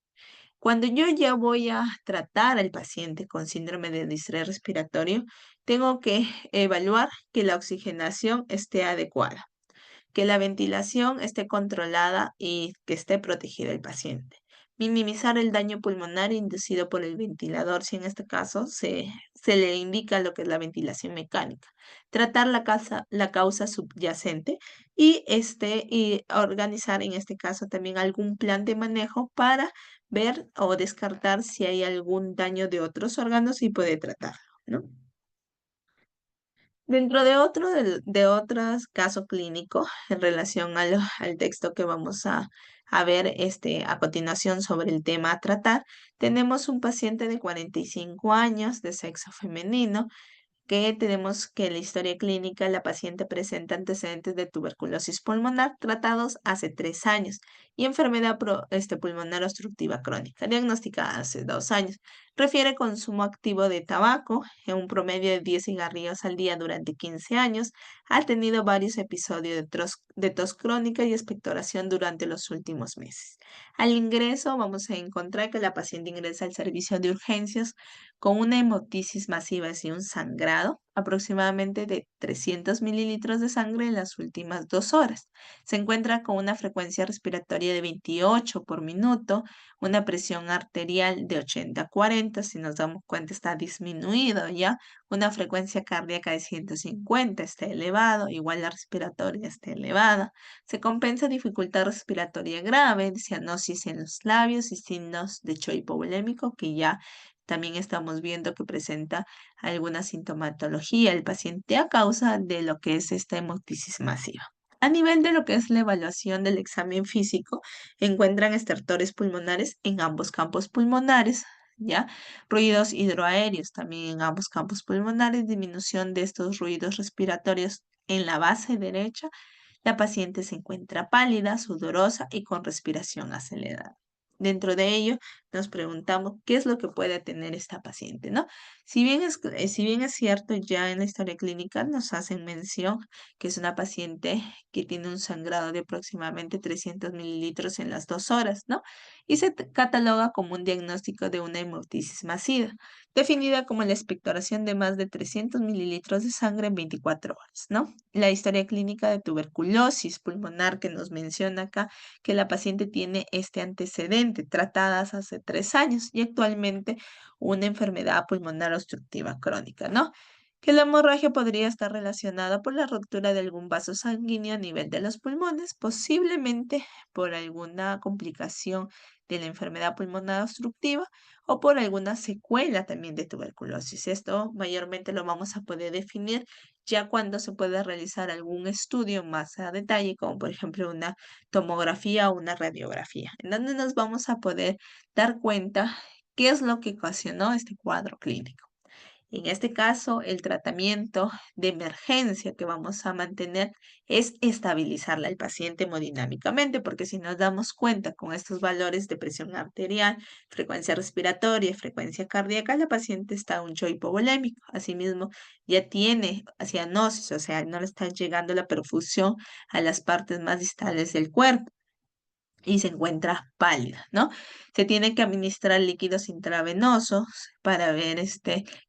Cuando yo ya voy a tratar al paciente con síndrome de distrés respiratorio, tengo que evaluar que la oxigenación esté adecuada, que la ventilación esté controlada y que esté protegido el paciente. Minimizar el daño pulmonar inducido por el ventilador, si en este caso se le indica lo que es la ventilación mecánica. Tratar la causa subyacente y organizar en este caso también algún plan de manejo para ver o descartar si hay algún daño de otros órganos y puede tratarlo, ¿no? Dentro de de otros caso clínico en relación al texto que vamos a ver a continuación sobre el tema a tratar, tenemos un paciente de 45 años de sexo femenino que tenemos que en la historia clínica la paciente presenta antecedentes de tuberculosis pulmonar tratados hace 3 años y enfermedad pulmonar obstructiva crónica, diagnosticada hace 2 años. Refiere consumo activo de tabaco en un promedio de 10 cigarrillos al día durante 15 años. Ha tenido varios episodios de tos crónica y expectoración durante los últimos meses. Al ingreso vamos a encontrar que la paciente ingresa al servicio de urgencias con una hemotisis masiva y un sangrado, aproximadamente de 300 mililitros de sangre en las últimas 2 horas. Se encuentra con una frecuencia respiratoria de 28 por minuto, una presión arterial de 80-40, si nos damos cuenta está disminuido ya, una frecuencia cardíaca de 150 está elevado, igual la respiratoria está elevada. Se compensa dificultad respiratoria grave, cianosis en los labios y signos de choipo hipovolémico que ya también estamos viendo que presenta alguna sintomatología el paciente a causa de lo que es esta hemotisis masiva. A nivel de lo que es la evaluación del examen físico, encuentran estertores pulmonares en ambos campos pulmonares, ¿ya? Ruidos hidroaéreos también en ambos campos pulmonares, disminución de estos ruidos respiratorios en la base derecha. La paciente se encuentra pálida, sudorosa y con respiración acelerada. Dentro de ello, nos preguntamos qué es lo que puede tener esta paciente, ¿no? Si bien es cierto, ya en la historia clínica nos hacen mención que es una paciente que tiene un sangrado de aproximadamente 300 mililitros en las 2 horas, ¿no? Y se cataloga como un diagnóstico de una hemoptisis masiva, definida como la expectoración de más de 300 mililitros de sangre en 24 horas, ¿no? La historia clínica de tuberculosis pulmonar que nos menciona acá que la paciente tiene este antecedente, tratadas hace 3 años y actualmente una enfermedad pulmonar obstructiva crónica, ¿no? Que la hemorragia podría estar relacionada por la ruptura de algún vaso sanguíneo a nivel de los pulmones, posiblemente por alguna complicación de la enfermedad pulmonar obstructiva o por alguna secuela también de tuberculosis. Esto mayormente lo vamos a poder definir ya cuando se pueda realizar algún estudio más a detalle, como por ejemplo una tomografía o una radiografía, en donde nos vamos a poder dar cuenta qué es lo que ocasionó este cuadro clínico. En este caso, el tratamiento de emergencia que vamos a mantener es estabilizarla al paciente hemodinámicamente, porque si nos damos cuenta con estos valores de presión arterial, frecuencia respiratoria y frecuencia cardíaca, la paciente está a un shock hipovolémico. Asimismo, ya tiene cianosis, o sea, no le está llegando la perfusión a las partes más distales del cuerpo. y se encuentra pálida, ¿no? Se tiene que administrar líquidos intravenosos para ver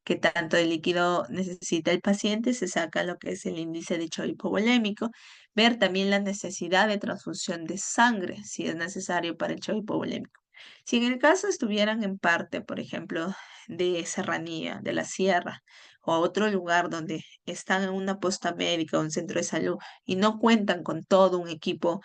qué tanto de líquido necesita el paciente, se saca lo que es el índice de choque hipovolémico, ver también la necesidad de transfusión de sangre, si es necesario para el choque hipovolémico. Si en el caso estuvieran en parte, por ejemplo, de serranía, de la sierra, o a otro lugar donde están en una posta médica o un centro de salud y no cuentan con todo un equipo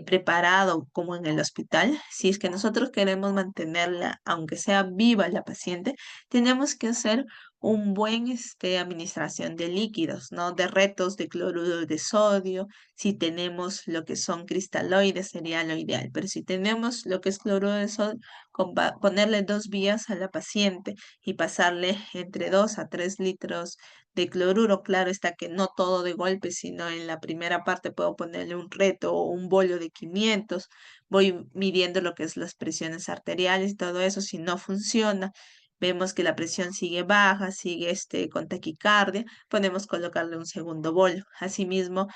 preparado como en el hospital, si es que nosotros queremos mantenerla, aunque sea viva la paciente, tenemos que hacer un buen administración de líquidos, ¿no? De retos de cloruro de sodio. Si tenemos lo que son cristaloides, sería lo ideal, pero si tenemos lo que es cloruro de sodio, ponerle 2 vías a la paciente y pasarle entre 2 a 3 litros de cloruro. Claro está que no todo de golpe, sino en la primera parte puedo ponerle un reto o un bolio de 500. Voy midiendo lo que es las presiones arteriales y todo eso. Si no funciona, vemos que la presión sigue baja, sigue con taquicardia, podemos colocarle un segundo bolio. Asimismo,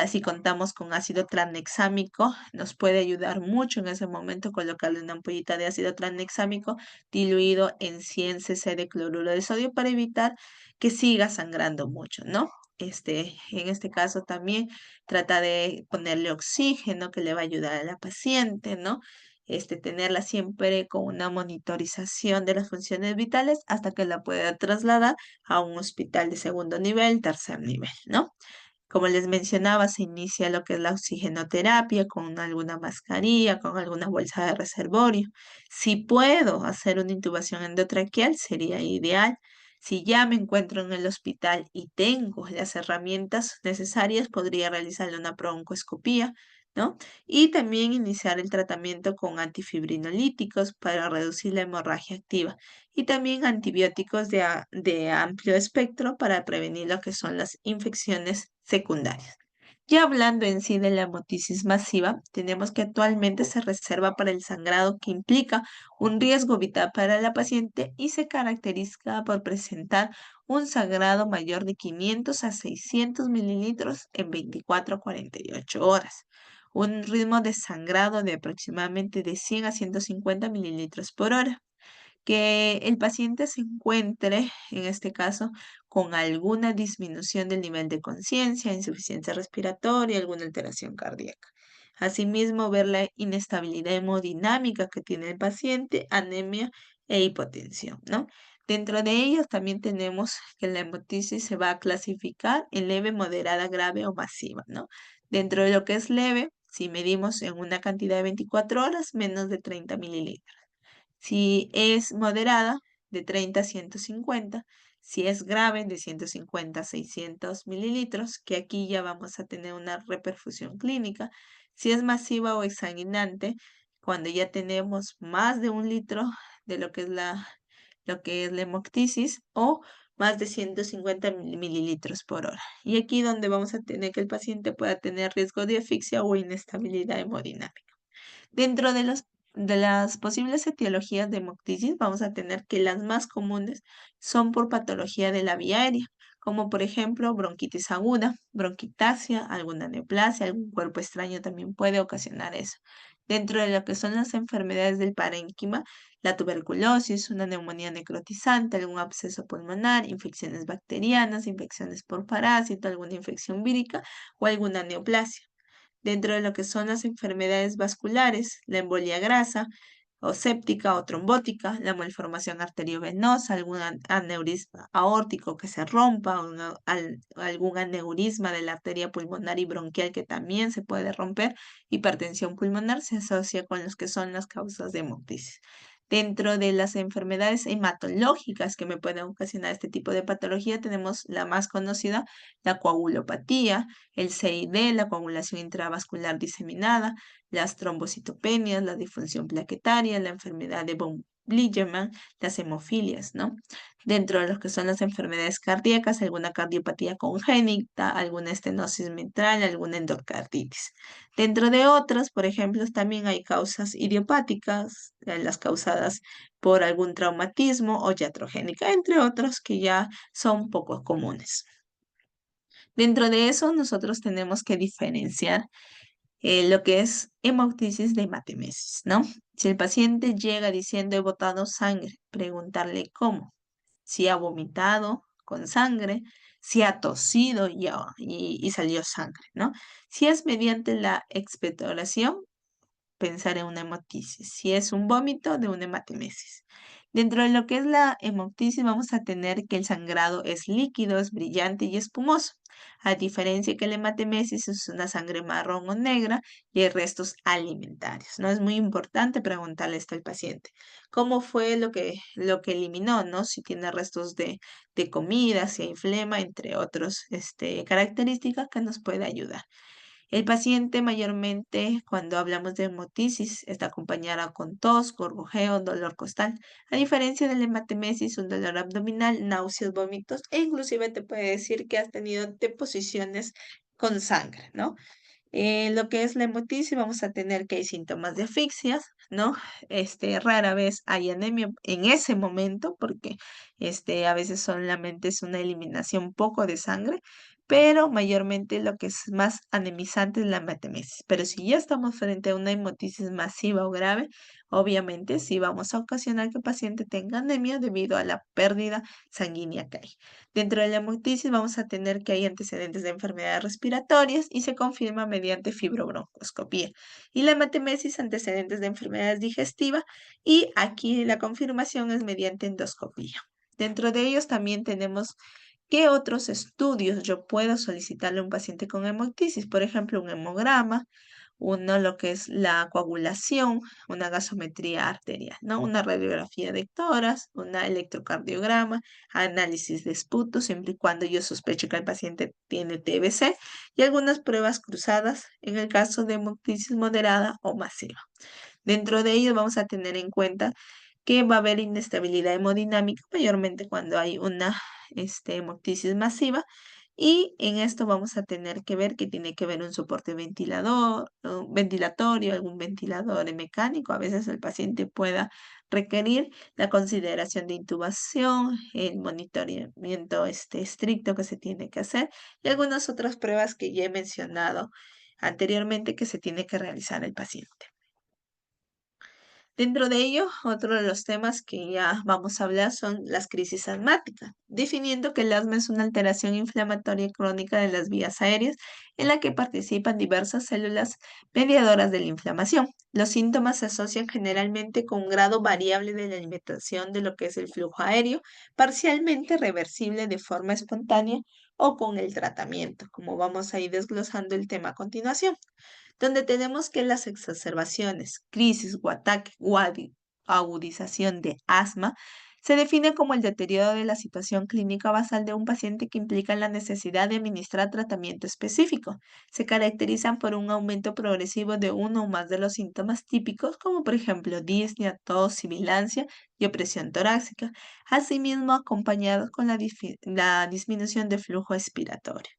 si contamos con ácido tranexámico, nos puede ayudar mucho en ese momento colocarle una ampollita de ácido tranexámico diluido en 100 cc de cloruro de sodio para evitar que siga sangrando mucho, ¿no? En este caso también trata de ponerle oxígeno que le va a ayudar a la paciente, ¿no? Tenerla siempre con una monitorización de las funciones vitales hasta que la pueda trasladar a un hospital de segundo nivel, tercer nivel, ¿no? Como les mencionaba, se inicia lo que es la oxigenoterapia con alguna mascarilla, con alguna bolsa de reservorio. Si puedo hacer una intubación endotraqueal, sería ideal. Si ya me encuentro en el hospital y tengo las herramientas necesarias, podría realizarle una broncoscopía, ¿no? Y también iniciar el tratamiento con antifibrinolíticos para reducir la hemorragia activa y también antibióticos de amplio espectro para prevenir lo que son las infecciones secundarias. Ya hablando en sí de la hemólisis masiva, tenemos que actualmente se reserva para el sangrado que implica un riesgo vital para la paciente y se caracteriza por presentar un sangrado mayor de 500 a 600 mililitros en 24 a 48 horas. Un ritmo de sangrado de aproximadamente de 100 a 150 mililitros por hora, que el paciente se encuentre, en este caso, con alguna disminución del nivel de conciencia, insuficiencia respiratoria, alguna alteración cardíaca. Asimismo, ver la inestabilidad hemodinámica que tiene el paciente, anemia e hipotensión, ¿no? Dentro de ellas también tenemos que la hemoptisis se va a clasificar en leve, moderada, grave o masiva, ¿no? Dentro de lo que es leve, si medimos en una cantidad de 24 horas, menos de 30 mililitros. Si es moderada, de 30 a 150. Si es grave, de 150 a 600 mililitros, que aquí ya vamos a tener una reperfusión clínica. Si es masiva o exsanguinante, cuando ya tenemos más de 1 litro de lo que es la hemoptisis o más de 150 mililitros por hora. Y aquí donde vamos a tener que el paciente pueda tener riesgo de asfixia o inestabilidad hemodinámica. Dentro de las posibles etiologías de hemoptisis, vamos a tener que las más comunes son por patología de la vía aérea, como por ejemplo bronquitis aguda, bronquitasia, alguna neoplasia, algún cuerpo extraño también puede ocasionar eso. Dentro de lo que son las enfermedades del parénquima, la tuberculosis, una neumonía necrotizante, algún absceso pulmonar, infecciones bacterianas, infecciones por parásito, alguna infección vírica o alguna neoplasia. Dentro de lo que son las enfermedades vasculares, la embolia grasa o séptica o trombótica, la malformación arteriovenosa, algún aneurisma aórtico que se rompa, algún aneurisma de la arteria pulmonar y bronquial que también se puede romper, hipertensión pulmonar se asocia con los que son las causas de hemoptisis. Dentro de las enfermedades hematológicas que me pueden ocasionar este tipo de patología, tenemos la más conocida, la coagulopatía, el CID, la coagulación intravascular diseminada, las trombocitopenias, la disfunción plaquetaria, la enfermedad de von Billeman, las hemofilias, ¿no? Dentro de lo que son las enfermedades cardíacas, alguna cardiopatía congénita, alguna estenosis mitral, alguna endocarditis. Dentro de otras, por ejemplo, también hay causas idiopáticas, las causadas por algún traumatismo o iatrogénica, entre otros que ya son poco comunes. Dentro de eso, nosotros tenemos que diferenciar lo que es hemoptisis de hematemesis, ¿no? Si el paciente llega diciendo he botado sangre, preguntarle cómo, si ha vomitado con sangre, si ha tosido y salió sangre, ¿no? Si es mediante la expectoración, pensar en una hemoptisis. Si es un vómito, de una hematemesis. Dentro de lo que es la hemoptisis, vamos a tener que el sangrado es líquido, es brillante y espumoso. A diferencia que la hematemesis es una sangre marrón o negra y hay restos alimentarios, ¿no? Es muy importante preguntarle esto al paciente. ¿Cómo fue lo que eliminó, ¿no? Si tiene restos de comida, si hay flema, entre otras características que nos puede ayudar. El paciente mayormente cuando hablamos de hemoptisis está acompañada con tos, gorgojeo, dolor costal, a diferencia de la hematemesis, un dolor abdominal, náuseas, vómitos e inclusive te puede decir que has tenido deposiciones con sangre, ¿no? Lo que es la hemoptisis, vamos a tener que hay síntomas de asfixias, ¿no? Rara vez hay anemia en ese momento, porque a veces solamente es una eliminación poco de sangre, pero mayormente lo que es más anemizante es la hematemesis. Pero si ya estamos frente a una hemoptisis masiva o grave, obviamente sí vamos a ocasionar que el paciente tenga anemia debido a la pérdida sanguínea que hay. Dentro de la hemoptisis vamos a tener que hay antecedentes de enfermedades respiratorias y se confirma mediante fibrobroncoscopía. Y la hematemesis, antecedentes de enfermedades digestivas y aquí la confirmación es mediante endoscopía. Dentro de ellos también tenemos qué otros estudios yo puedo solicitarle a un paciente con hemoptisis, por ejemplo, un hemograma, uno lo que es la coagulación, una gasometría arterial, ¿no? Una radiografía de tórax, una electrocardiograma, análisis de esputo, siempre y cuando yo sospecho que el paciente tiene TBC, y algunas pruebas cruzadas en el caso de hemoptisis moderada o masiva. Dentro de ellos vamos a tener en cuenta que va a haber inestabilidad hemodinámica, mayormente cuando hay una hemoptisis masiva, y en esto vamos a tener que ver que tiene que ver un soporte ventilador, un ventilatorio, algún ventilador mecánico. A veces el paciente pueda requerir la consideración de intubación, el monitoreamiento estricto que se tiene que hacer y algunas otras pruebas que ya he mencionado anteriormente que se tiene que realizar el paciente. Dentro de ello, otro de los temas que ya vamos a hablar son las crisis asmáticas, definiendo que el asma es una alteración inflamatoria crónica de las vías aéreas en la que participan diversas células mediadoras de la inflamación. Los síntomas se asocian generalmente con un grado variable de la alimentación de lo que es el flujo aéreo, parcialmente reversible de forma espontánea o con el tratamiento, como vamos a ir desglosando el tema a continuación donde tenemos que las exacerbaciones, crisis o ataque o agudización de asma se define como el deterioro de la situación clínica basal de un paciente que implica la necesidad de administrar tratamiento específico. Se caracterizan por un aumento progresivo de uno o más de los síntomas típicos, como por ejemplo disnea, tos, sibilancia y opresión torácica, asimismo acompañados con la disminución de flujo expiratorio.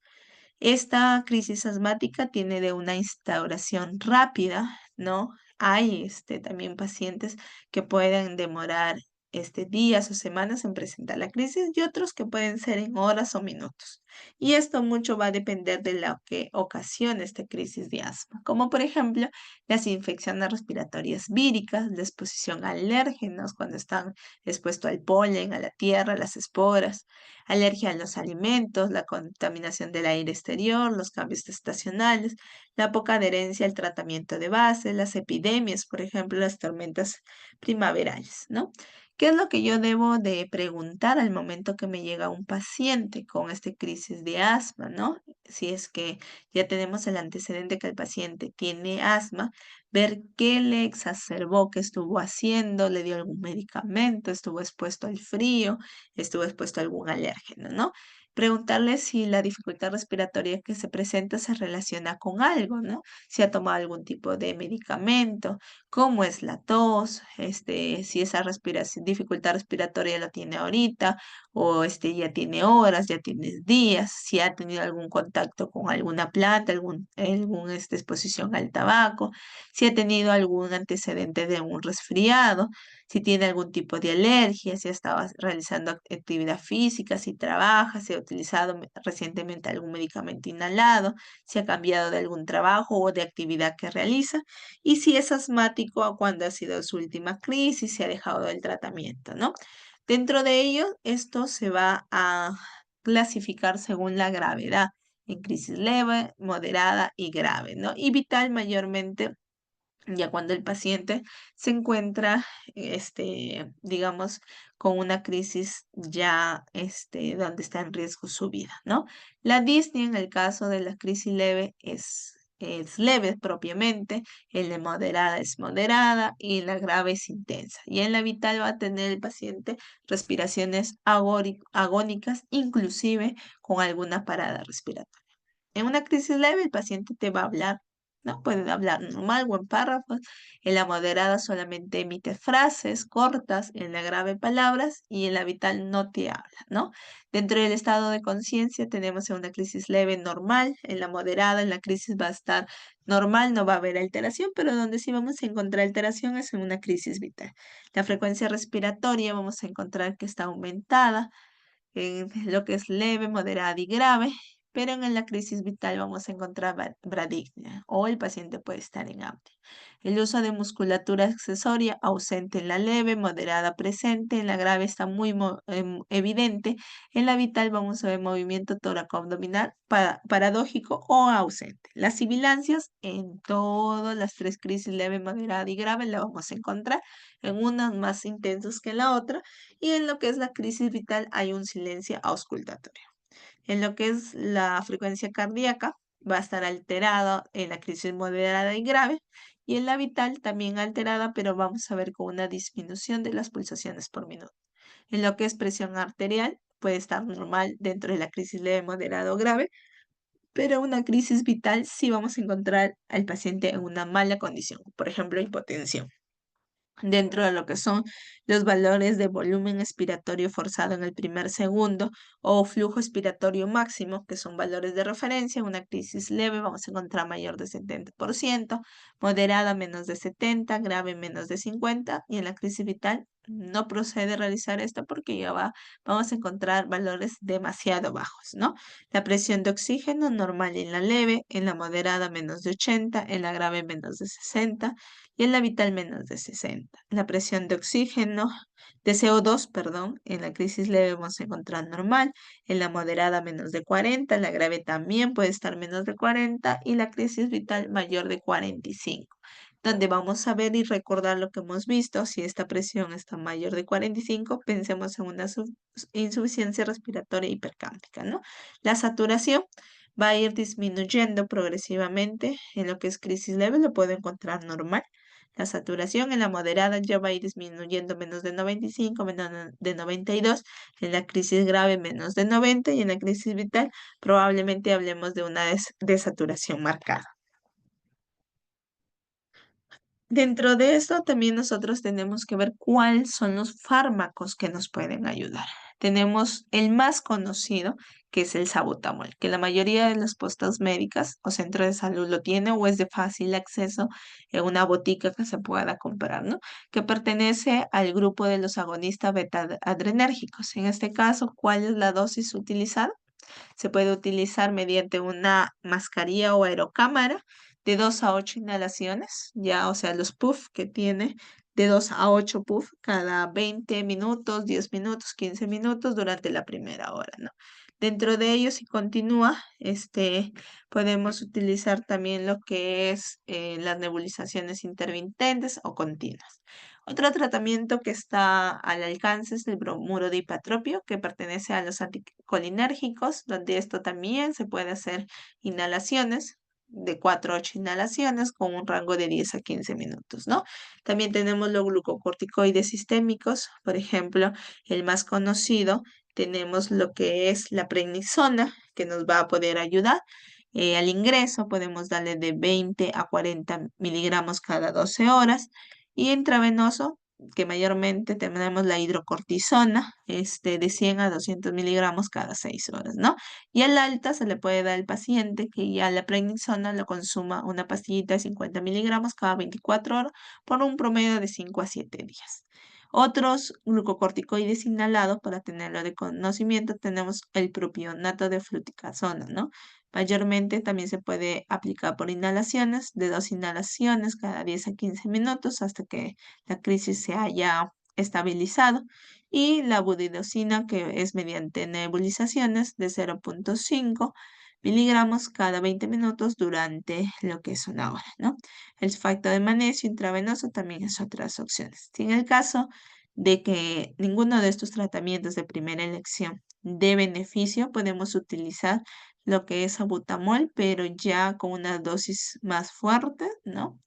Esta crisis asmática tiene de una instauración rápida, ¿no? Hay también pacientes que pueden demorar días o semanas en presentar la crisis y otros que pueden ser en horas o minutos. Y esto mucho va a depender de lo que ocasiona esta crisis de asma, como por ejemplo las infecciones respiratorias víricas, la exposición a alérgenos cuando están expuestos al polen, a la tierra, a las esporas, alergia a los alimentos, la contaminación del aire exterior, los cambios estacionales, la poca adherencia al tratamiento de base, las epidemias, por ejemplo, las tormentas primaverales, ¿no? ¿Qué es lo que yo debo de preguntar al momento que me llega un paciente con esta crisis de asma, ¿no? Si es que ya tenemos el antecedente que el paciente tiene asma, ver qué le exacerbó, qué estuvo haciendo, le dio algún medicamento, estuvo expuesto al frío, estuvo expuesto a algún alérgeno, ¿no? Preguntarle si la dificultad respiratoria que se presenta se relaciona con algo, ¿no? Si ha tomado algún tipo de medicamento, cómo es la tos, si esa dificultad respiratoria la tiene ahorita o ya tiene horas, ya tiene días, si ha tenido algún contacto con alguna planta, exposición al tabaco, si ha tenido algún antecedente de un resfriado, si tiene algún tipo de alergia, si estaba realizando actividad física, si trabaja, si ha utilizado recientemente algún medicamento inhalado, si ha cambiado de algún trabajo o de actividad que realiza, y si es asmático o cuando ha sido su última crisis, si ha dejado el tratamiento, ¿no? Dentro de ello, esto se va a clasificar según la gravedad, en crisis leve, moderada y grave, ¿no? Y vital mayormente ya cuando el paciente se encuentra, digamos, con una crisis ya, donde está en riesgo su vida, ¿no? La disnea en el caso de la crisis leve es leve propiamente, en la moderada es moderada y la grave es intensa. Y en la vital va a tener el paciente respiraciones agónicas, inclusive con alguna parada respiratoria. En una crisis leve, el paciente te va a hablar, ¿no? Puede hablar normal o en párrafos. En la moderada solamente emite frases cortas, en la grave palabras y en la vital no te habla, ¿no? Dentro del estado de conciencia tenemos en una crisis leve normal, en la moderada, en la crisis va a estar normal, no va a haber alteración, pero donde sí vamos a encontrar alteración es en una crisis vital. La frecuencia respiratoria vamos a encontrar que está aumentada en lo que es leve, moderada y grave, pero en la crisis vital vamos a encontrar bradypnea o el paciente puede estar en apnea. El uso de musculatura accesoria ausente en la leve, moderada presente, en la grave está muy evidente, en la vital vamos a ver movimiento tóraco-abdominal paradójico o ausente. Las sibilancias en todas las tres crisis leve, moderada y grave la vamos a encontrar, en unas más intensas que en la otra, y en lo que es la crisis vital hay un silencio auscultatorio. En lo que es la frecuencia cardíaca va a estar alterada en la crisis moderada y grave y en la vital también alterada, pero vamos a ver con una disminución de las pulsaciones por minuto. En lo que es presión arterial puede estar normal dentro de la crisis leve, moderada o grave, pero una crisis vital sí vamos a encontrar al paciente en una mala condición, por ejemplo, hipotensión. Dentro de lo que son los valores de volumen expiratorio forzado en el primer segundo o flujo expiratorio máximo, que son valores de referencia, una crisis leve vamos a encontrar mayor de 70%, moderada menos de 70, grave menos de 50 y en la crisis vital no procede realizar esto porque vamos a encontrar valores demasiado bajos, ¿no? La presión de oxígeno normal en la leve, en la moderada menos de 80, en la grave menos de 60 y en la vital menos de 60. La presión de oxígeno, de CO2, perdón, en la crisis leve vamos a encontrar normal, en la moderada menos de 40, en la grave también puede estar menos de 40 y la crisis vital mayor de 45, donde vamos a ver y recordar lo que hemos visto. Si esta presión está mayor de 45, pensemos en una insuficiencia respiratoria hipercámpica, ¿no? La saturación va a ir disminuyendo progresivamente. En lo que es crisis leve lo puedo encontrar normal. La saturación en la moderada ya va a ir disminuyendo menos de 95, menos de 92. En la crisis grave menos de 90 y en la crisis vital probablemente hablemos de una desaturación marcada. Dentro de esto también nosotros tenemos que ver cuáles son los fármacos que nos pueden ayudar. Tenemos el más conocido, que es el salbutamol, que la mayoría de las postas médicas o centros de salud lo tiene o es de fácil acceso en una botica que se pueda comprar, ¿no? Que pertenece al grupo de los agonistas beta-adrenérgicos. En este caso, ¿cuál es la dosis utilizada? Se puede utilizar mediante una mascarilla o aerocámara de 2 a 8 inhalaciones, ya, o sea, los puff que tiene de 2 a 8 puff cada 20 minutos, 10 minutos, 15 minutos durante la primera hora, ¿no? Dentro de ellos, si continúa, podemos utilizar también lo que es las nebulizaciones intermitentes o continuas. Otro tratamiento que está al alcance es el bromuro de hipatropio, que pertenece a los anticolinérgicos, donde esto también se puede hacer inhalaciones de 4 a 8 inhalaciones con un rango de 10 a 15 minutos, ¿no? También tenemos los glucocorticoides sistémicos, por ejemplo, el más conocido, tenemos lo que es la prednisona, que nos va a poder ayudar. Al ingreso podemos darle de 20 a 40 miligramos cada 12 horas y intravenoso, que mayormente tenemos la hidrocortisona, de 100 a 200 miligramos cada 6 horas, ¿no? Y al alta se le puede dar al paciente que ya la prednisona lo consuma una pastillita de 50 miligramos cada 24 horas por un promedio de 5 a 7 días. Otros glucocorticoides inhalados, para tenerlo de conocimiento, tenemos el propionato de fluticasona, ¿no? Mayormente también se puede aplicar por inhalaciones, de 2 inhalaciones cada 10 a 15 minutos hasta que la crisis se haya estabilizado. Y la budidosina, que es mediante nebulizaciones de 0,5 miligramos cada 20 minutos durante lo que es una hora, ¿no? El sulfato de magnesio intravenoso también es otras opciones. Si en el caso de que ninguno de estos tratamientos de primera elección dé beneficio, podemos utilizar lo que es sabutamol, pero ya con una dosis más fuerte, ¿no?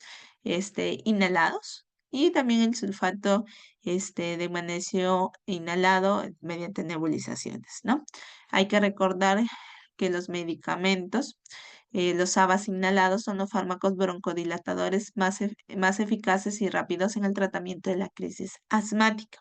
Inhalados. Y también el sulfato de magnesio inhalado mediante nebulizaciones, ¿no? Hay que recordar que los medicamentos, los ABAs inhalados son los fármacos broncodilatadores más eficaces y rápidos en el tratamiento de la crisis asmática.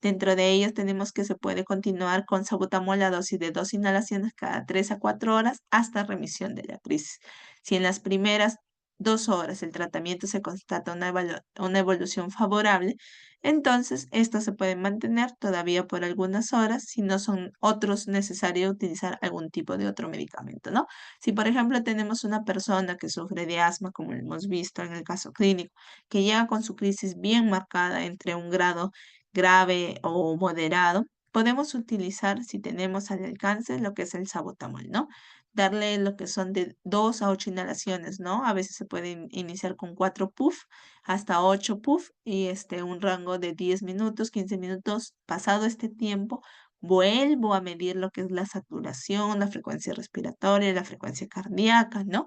Dentro de ellas tenemos que se puede continuar con salbutamol a dosis de 2 inhalaciones cada 3 a 4 horas hasta remisión de la crisis. Si en las primeras 2 horas el tratamiento se constata una evolución favorable, entonces esto se puede mantener todavía por algunas horas si no son otros necesarios utilizar algún tipo de otro medicamento, ¿no? Si por ejemplo tenemos una persona que sufre de asma, como lo hemos visto en el caso clínico, que llega con su crisis bien marcada entre un grado grave o moderado, podemos utilizar, si tenemos al alcance, lo que es el sabotamol, ¿no? Darle lo que son de 2 a 8 inhalaciones, ¿no? A veces se puede iniciar con 4 puff hasta 8 puff y un rango de 10 minutos, 15 minutos. Pasado este tiempo, vuelvo a medir lo que es la saturación, la frecuencia respiratoria, la frecuencia cardíaca, ¿no?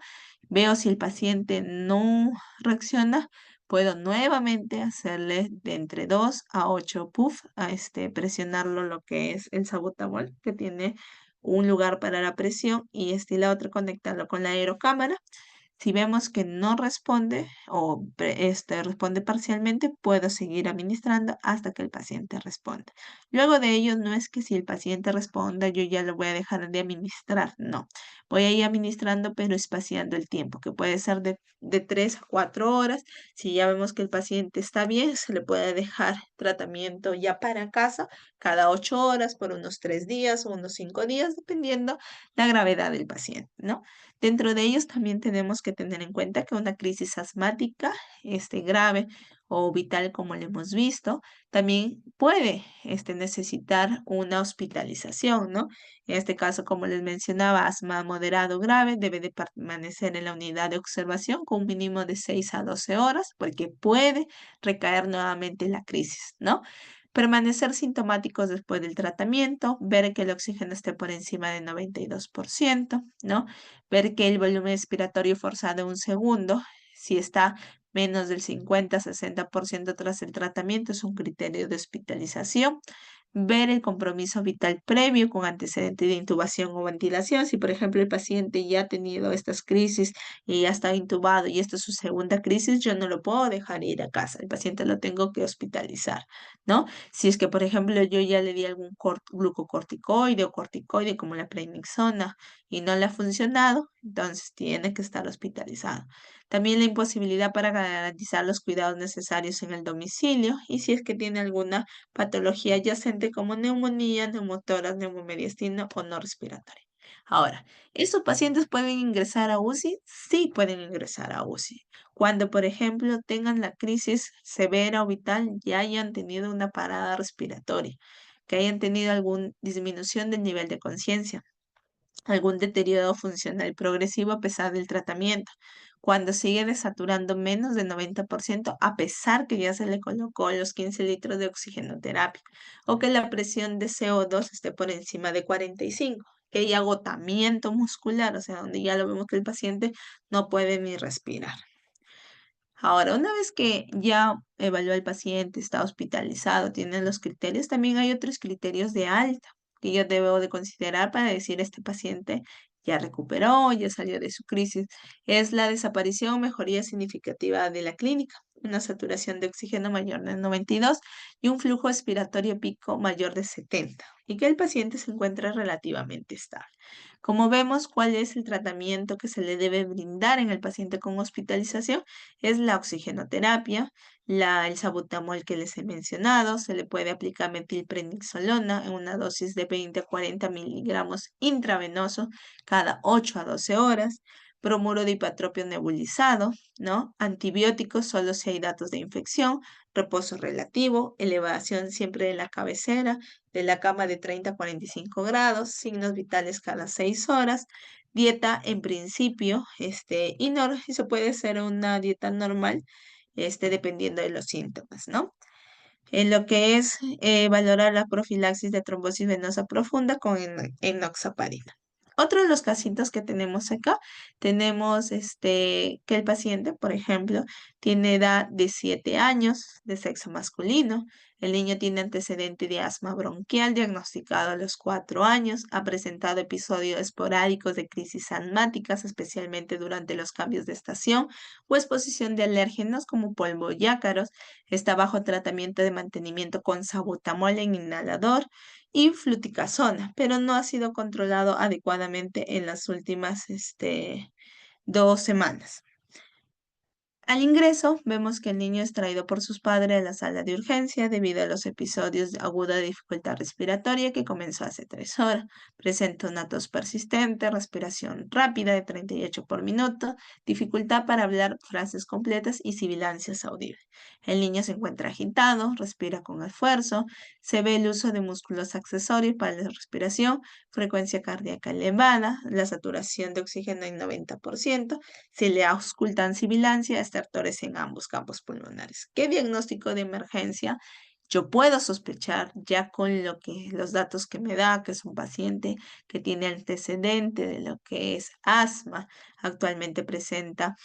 Veo si el paciente no reacciona, puedo nuevamente hacerle de entre 2 a 8 puff, presionarlo lo que es el sabotamol, que tiene un lugar para la presión, y la otra conectarlo con la aerocámara. Si vemos que no responde o responde parcialmente, puedo seguir administrando hasta que el paciente responda. Luego de ello, no es que si el paciente responda, yo ya lo voy a dejar de administrar. No, voy a ir administrando, pero espaciando el tiempo, que puede ser de 3 a 4 horas. Si ya vemos que el paciente está bien, se le puede dejar tratamiento ya para casa cada 8 horas por unos 3 días o unos 5 días, dependiendo la gravedad del paciente, ¿no? Dentro de ellos también tenemos que tener en cuenta que una crisis asmática, grave o vital, como lo hemos visto, también puede, necesitar una hospitalización, ¿no? En este caso, como les mencionaba, asma moderado o grave debe de permanecer en la unidad de observación con un mínimo de 6 a 12 horas, porque puede recaer nuevamente la crisis, ¿no? Permanecer sintomáticos después del tratamiento, ver que el oxígeno esté por encima del 92%, ¿no? Ver que el volumen respiratorio forzado en un segundo, si está menos del 50-60% tras el tratamiento, es un criterio de hospitalización. Ver el compromiso vital previo con antecedente de intubación o ventilación. Si, por ejemplo, el paciente ya ha tenido estas crisis y ya está intubado y esta es su segunda crisis, yo no lo puedo dejar ir a casa. El paciente lo tengo que hospitalizar, ¿no? Si es que, por ejemplo, yo ya le di algún glucocorticoide o corticoide como la prednisona y no le ha funcionado, entonces tiene que estar hospitalizado. También la imposibilidad para garantizar los cuidados necesarios en el domicilio, y si es que tiene alguna patología adyacente como neumonía, neumotórax, neumomediastino o no respiratoria. Ahora, ¿estos pacientes pueden ingresar a UCI? Sí pueden ingresar a UCI. Cuando, por ejemplo, tengan la crisis severa o vital, ya hayan tenido una parada respiratoria, que hayan tenido alguna disminución del nivel de conciencia, algún deterioro funcional progresivo a pesar del tratamiento, cuando sigue desaturando menos del 90% a pesar que ya se le colocó los 15 litros de oxigenoterapia, o que la presión de CO2 esté por encima de 45, que hay agotamiento muscular, o sea, donde ya lo vemos que el paciente no puede ni respirar. Ahora, una vez que ya evaluó al paciente, está hospitalizado, tiene los criterios, también hay otros criterios de alta que yo debo de considerar para decir este paciente ya recuperó, ya salió de su crisis. Es la desaparición o mejoría significativa de la clínica. una saturación de oxígeno mayor de 92 y un flujo expiratorio pico mayor de 70, y que el paciente se encuentra relativamente estable. Como vemos, ¿cuál es el tratamiento que se le debe brindar en el paciente con hospitalización? Es la oxigenoterapia, el salbutamol que les he mencionado. Se le puede aplicar metilprednisolona en una dosis de 20 a 40 miligramos intravenoso cada 8 a 12 horas. Bromuro de hipatropio nebulizado, ¿no? Antibióticos solo si hay datos de infección, reposo relativo, elevación siempre de la cabecera, de la cama de 30 a 45 grados, signos vitales cada 6 horas, dieta en principio, y se puede hacer una dieta normal, dependiendo de los síntomas, ¿no? En lo que es valorar la profilaxis de trombosis venosa profunda con enoxaparina. Otro de los casitos que tenemos acá, tenemos que el paciente, por ejemplo, tiene edad de 7 años, de sexo masculino. El niño tiene antecedente de asma bronquial diagnosticado a los 4 años, ha presentado episodios esporádicos de crisis asmáticas, especialmente durante los cambios de estación o exposición de alérgenos como polvo y ácaros. Está bajo tratamiento de mantenimiento con salbutamol en inhalador y fluticasona, pero no ha sido controlado adecuadamente en las últimas 2 semanas. Al ingreso, vemos que el niño es traído por sus padres a la sala de urgencia debido a los episodios de aguda de dificultad respiratoria que comenzó hace 3 horas. Presenta una tos persistente, respiración rápida de 38 por minuto, dificultad para hablar frases completas y sibilancias audibles. El niño se encuentra agitado, respira con esfuerzo, se ve el uso de músculos accesorios para la respiración, frecuencia cardíaca elevada, la saturación de oxígeno en 90%. Se le auscultan sibilancia, estertores en ambos campos pulmonares. ¿Qué diagnóstico de emergencia yo puedo sospechar ya con los datos que me da, que es un paciente que tiene antecedente de lo que es asma, actualmente presenta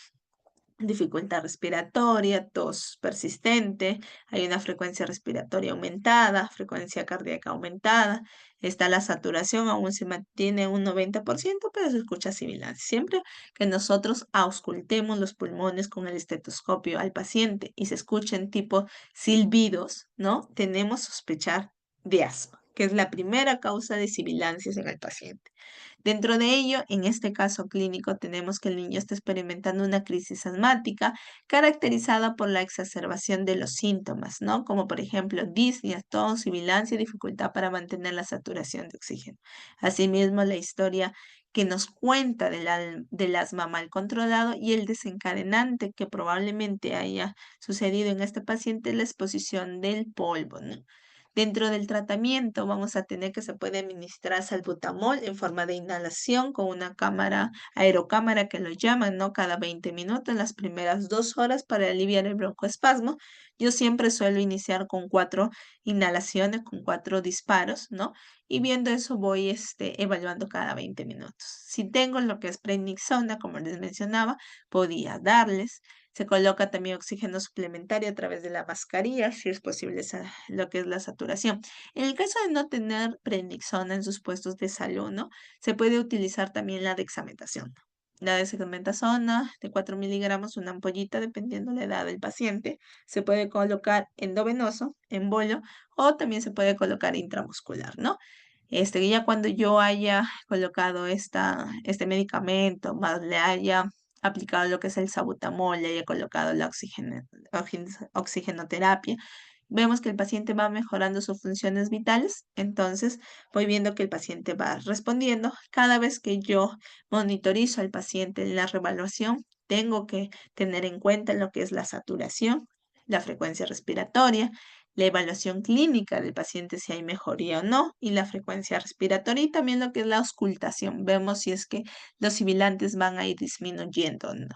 dificultad respiratoria, tos persistente, hay una frecuencia respiratoria aumentada, frecuencia cardíaca aumentada, está la saturación, aún se mantiene un 90%, pero se escucha sibilancia. Siempre que nosotros auscultemos los pulmones con el estetoscopio al paciente y se escuchen tipo silbidos, ¿no? Tenemos sospechar de asma, que es la primera causa de sibilancias en el paciente. Dentro de ello, en este caso clínico, tenemos que el niño está experimentando una crisis asmática caracterizada por la exacerbación de los síntomas, ¿no? Como por ejemplo disnea, tos, sibilancia y dificultad para mantener la saturación de oxígeno. Asimismo, la historia que nos cuenta del asma mal controlado y el desencadenante que probablemente haya sucedido en este paciente es la exposición del polvo, ¿no? Dentro del tratamiento vamos a tener que se puede administrar salbutamol en forma de inhalación con una cámara, aerocámara que lo llaman, ¿no? Cada 20 minutos en las primeras 2 horas para aliviar el broncoespasmo. Yo siempre suelo iniciar con 4 inhalaciones, con 4 disparos, ¿no? Y viendo eso voy evaluando cada 20 minutos. Si tengo lo que es prednisona, como les mencionaba, podía darles. Se coloca también oxígeno suplementario a través de la mascarilla, si es posible lo que es la saturación. En el caso de no tener prednisona en sus puestos de salud, ¿no? Se puede utilizar también la dexametasona. La dexametasona de 4 miligramos, una ampollita, dependiendo la edad del paciente. Se puede colocar endovenoso, en bollo, o también se puede colocar intramuscular, ¿no? Ya cuando yo haya colocado este medicamento, más le haya aplicado lo que es el salbutamol, le haya colocado la oxigenoterapia, vemos que el paciente va mejorando sus funciones vitales, entonces voy viendo que el paciente va respondiendo. Cada vez que yo monitorizo al paciente en la reevaluación, tengo que tener en cuenta lo que es la saturación, la frecuencia respiratoria, la evaluación clínica del paciente si hay mejoría o no, y la frecuencia respiratoria y también lo que es la auscultación. Vemos si es que los sibilantes van a ir disminuyendo o no.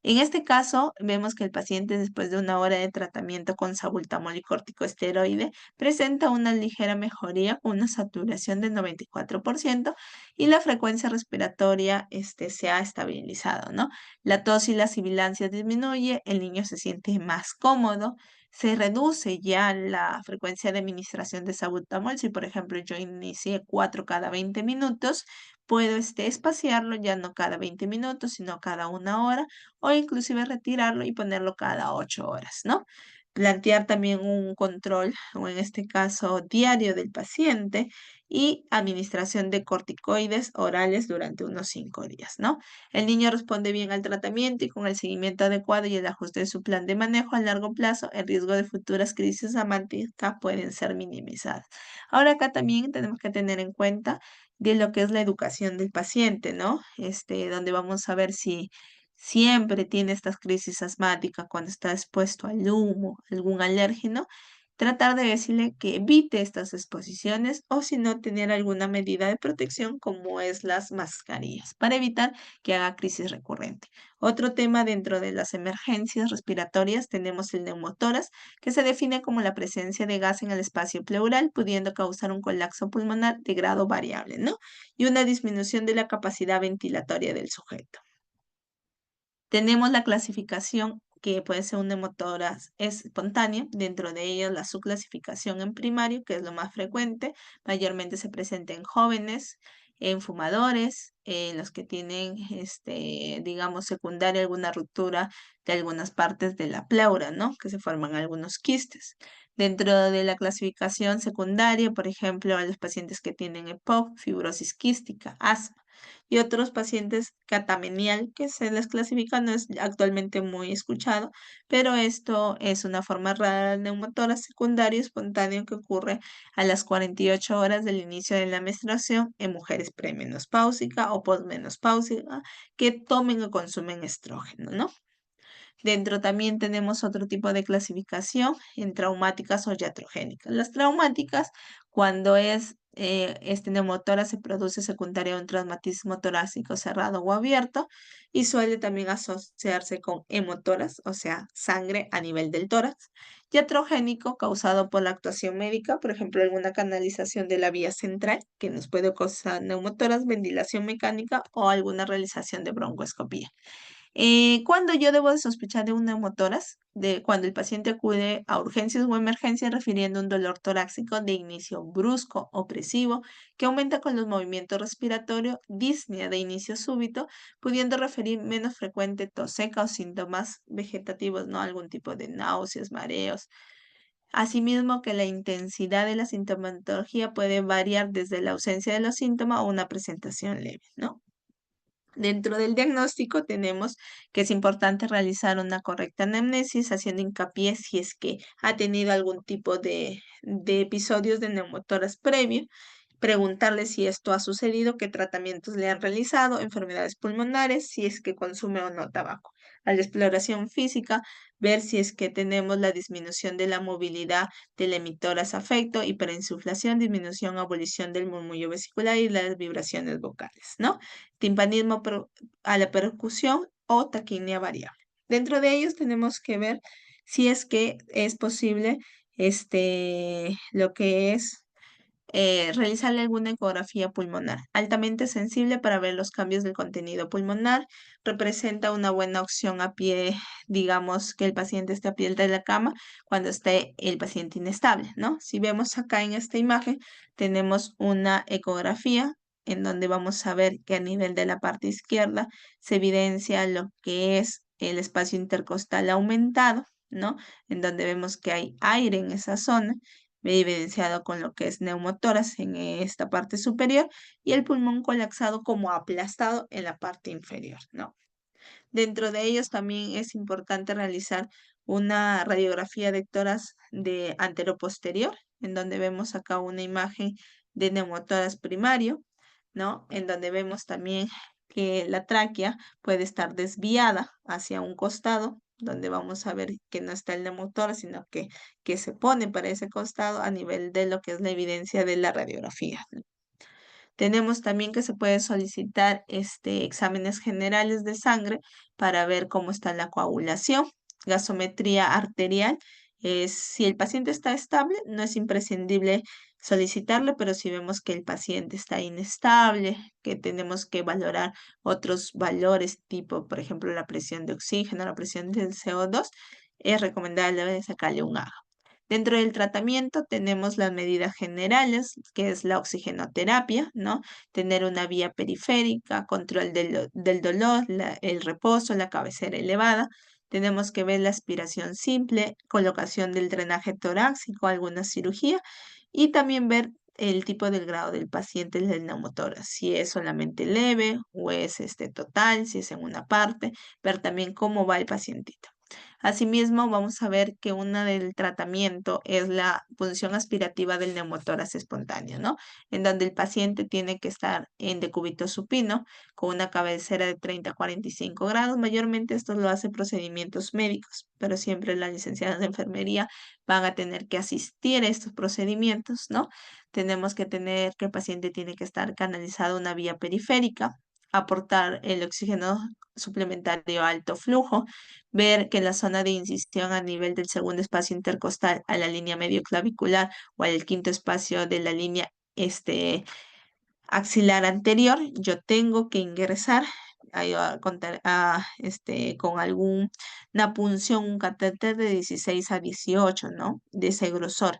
En este caso, vemos que el paciente después de 1 hora de tratamiento con salbutamol y corticosteroide presenta una ligera mejoría, una saturación del 94% y la frecuencia respiratoria se ha estabilizado, ¿no? La tos y la sibilancia disminuye, el niño se siente más cómodo, se reduce ya la frecuencia de administración de salbutamol. Si, por ejemplo, yo inicié 4 cada 20 minutos, puedo espaciarlo ya no cada 20 minutos, sino cada 1 hora, o inclusive retirarlo y ponerlo cada 8 horas, ¿no? Plantear también un control, o en este caso diario del paciente, y administración de corticoides orales durante unos 5 días, ¿no? El niño responde bien al tratamiento y con el seguimiento adecuado y el ajuste de su plan de manejo a largo plazo, el riesgo de futuras crisis amáticas pueden ser minimizadas. Ahora acá también tenemos que tener en cuenta de lo que es la educación del paciente, ¿no? Donde vamos a ver si siempre tiene estas crisis asmáticas cuando está expuesto al humo, algún alérgeno, tratar de decirle que evite estas exposiciones o si no tener alguna medida de protección como es las mascarillas para evitar que haga crisis recurrente. Otro tema dentro de las emergencias respiratorias tenemos el neumotórax, que se define como la presencia de gas en el espacio pleural, pudiendo causar un colapso pulmonar de grado variable, ¿no? Y una disminución de la capacidad ventilatoria del sujeto. Tenemos la clasificación que puede ser un neumotórax espontáneo, dentro de ellos la subclasificación en primario, que es lo más frecuente, mayormente se presenta en jóvenes, en fumadores, en los que tienen, digamos, secundaria alguna ruptura de algunas partes de la pleura, ¿no? Que se forman algunos quistes. Dentro de la clasificación secundaria, por ejemplo, a los pacientes que tienen EPOC, fibrosis quística, asma y otros pacientes catamenial, que se les clasifica, no es actualmente muy escuchado, pero esto es una forma rara del neumotórax secundario espontáneo que ocurre a las 48 horas del inicio de la menstruación en mujeres premenopáusica o posmenopáusica que tomen o consumen estrógeno, ¿no? Dentro también tenemos otro tipo de clasificación en traumáticas o iatrogénicas. Las traumáticas, cuando este neumotórax se produce secundario a un traumatismo torácico cerrado o abierto y suele también asociarse con hemotórax, o sea, sangre a nivel del tórax. Iatrogénico, causado por la actuación médica, por ejemplo, alguna canalización de la vía central que nos puede causar neumotórax, ventilación mecánica o alguna realización de broncoscopía. ¿Cuándo yo debo de sospechar de un neumotórax? De cuando el paciente acude a urgencias o emergencias refiriendo un dolor torácico de inicio brusco, opresivo, que aumenta con los movimientos respiratorios, disnea de inicio súbito, pudiendo referir menos frecuente tos seca o síntomas vegetativos, ¿no? Algún tipo de náuseas, mareos. Asimismo, que la intensidad de la sintomatología puede variar desde la ausencia de los síntomas o una presentación leve, ¿no? Dentro del diagnóstico tenemos que es importante realizar una correcta anamnesis, haciendo hincapié si es que ha tenido algún tipo de episodios de neumotórax previo, preguntarle si esto ha sucedido, qué tratamientos le han realizado, enfermedades pulmonares, si es que consume o no tabaco. A la exploración física, ver si es que tenemos la disminución de la movilidad del emitórax afecto, hiperinsuflación, disminución o abolición del murmullo vesicular y las vibraciones vocales, ¿no? Timpanismo a la percusión o taquinia variable. Dentro de ellos tenemos que ver si es que es posible lo que es realizarle alguna ecografía pulmonar. Altamente sensible para ver los cambios del contenido pulmonar. Representa una buena opción a pie, digamos que el paciente esté a pie de la cama cuando esté el paciente inestable, ¿no? Si vemos acá en esta imagen, tenemos una ecografía en donde vamos a ver que a nivel de la parte izquierda se evidencia lo que es el espacio intercostal aumentado, ¿no? En donde vemos que hay aire en esa zona evidenciado con lo que es neumotórax en esta parte superior y el pulmón colapsado como aplastado en la parte inferior, ¿no? Dentro de ellos también es importante realizar una radiografía de tórax de anteroposterior, en donde vemos acá una imagen de neumotórax primario, ¿no? En donde vemos también que la tráquea puede estar desviada hacia un costado, donde vamos a ver que no está el neumotórax, sino que se pone para ese costado a nivel de lo que es la evidencia de la radiografía. Tenemos también que se puede solicitar exámenes generales de sangre para ver cómo está la coagulación, gasometría arterial. Si el paciente está estable, no es imprescindible solicitarlo, pero si vemos que el paciente está inestable, que tenemos que valorar otros valores tipo, por ejemplo, la presión de oxígeno, la presión del CO2, es recomendable sacarle un AJ. Dentro del tratamiento tenemos las medidas generales, que es la oxigenoterapia, ¿no? Tener una vía periférica, control del dolor, el reposo, la cabecera elevada. Tenemos que ver la aspiración simple, colocación del drenaje torácico, alguna cirugía y también ver el tipo del grado del paciente del neumotórax, si es solamente leve o es total, si es en una parte, ver también cómo va el pacientito. Asimismo, vamos a ver que una del tratamiento es la punción aspirativa del neumotórax espontáneo, ¿no? En donde el paciente tiene que estar en decúbito supino con una cabecera de 30 a 45 grados. Mayormente esto lo hace procedimientos médicos, pero siempre las licenciadas de enfermería van a tener que asistir a estos procedimientos, ¿no? Tenemos que tener que el paciente tiene que estar canalizado a una vía periférica, aportar el oxígeno suplementario a alto flujo, ver que la zona de incisión a nivel del segundo espacio intercostal a la línea medio clavicular o al quinto espacio de la línea axilar anterior, yo tengo que ingresar con alguna punción, un catéter de 16 a 18, ¿no? De ese grosor.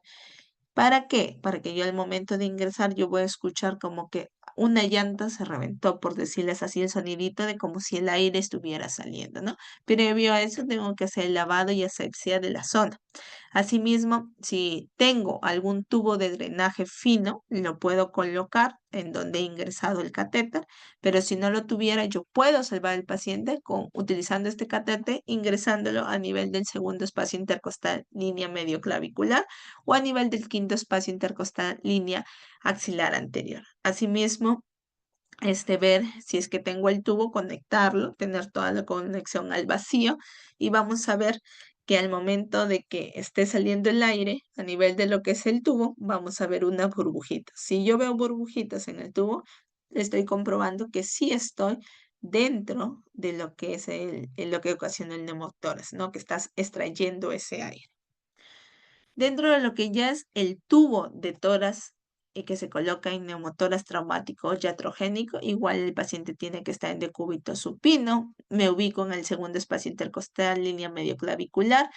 ¿Para qué? Para que yo al momento de ingresar yo voy a escuchar como que una llanta se reventó, por decirles así, el sonidito de como si el aire estuviera saliendo, ¿no? Previo a eso tengo que hacer el lavado y asepsia de la zona. Asimismo, si tengo algún tubo de drenaje fino, lo puedo colocar en donde he ingresado el catéter, pero si no lo tuviera, yo puedo salvar al paciente utilizando este catéter, ingresándolo a nivel del segundo espacio intercostal, línea medio clavicular, o a nivel del quinto espacio intercostal, línea axilar anterior. Asimismo, ver si es que tengo el tubo, conectarlo, tener toda la conexión al vacío y vamos a ver que al momento de que esté saliendo el aire a nivel de lo que es el tubo, vamos a ver una burbujita. Si yo veo burbujitas en el tubo, estoy comprobando que sí estoy dentro de lo que es lo que ocasiona el neumotórax, ¿no? Que estás extrayendo ese aire. Dentro de lo que ya es el tubo de toras que se coloca en neumotoras traumático iatrogénico, igual el paciente tiene que estar en decúbito supino. Me ubico en el segundo espacio intercostal, línea medio clavicular.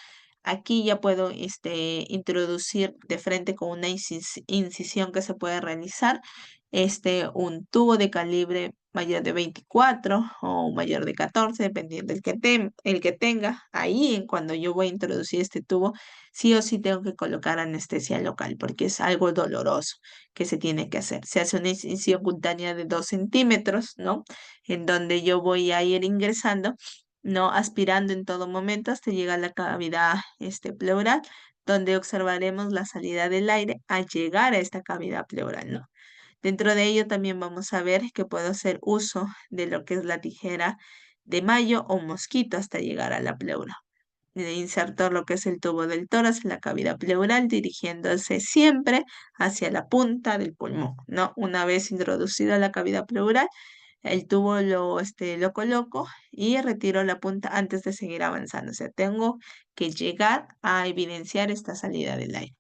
Aquí ya puedo introducir de frente con una incisión que se puede realizar un tubo de calibre mayor de 24 o mayor de 14, dependiendo el que tenga. Ahí, cuando yo voy a introducir este tubo, sí o sí tengo que colocar anestesia local porque es algo doloroso que se tiene que hacer. Se hace una incisión cutánea de 2 centímetros, ¿no? En donde yo voy a ir ingresando, ¿no? Aspirando en todo momento hasta llegar a la cavidad pleural, donde observaremos la salida del aire al llegar a esta cavidad pleural, ¿no? Dentro de ello también vamos a ver que puedo hacer uso de lo que es la tijera de mayo o mosquito hasta llegar a la pleura. De insertar lo que es el tubo del tórax en la cavidad pleural, dirigiéndose siempre hacia la punta del pulmón, ¿no? Una vez introducida la cavidad pleural, el tubo lo coloco y retiro la punta antes de seguir avanzando. O sea, tengo que llegar a evidenciar esta salida del aire.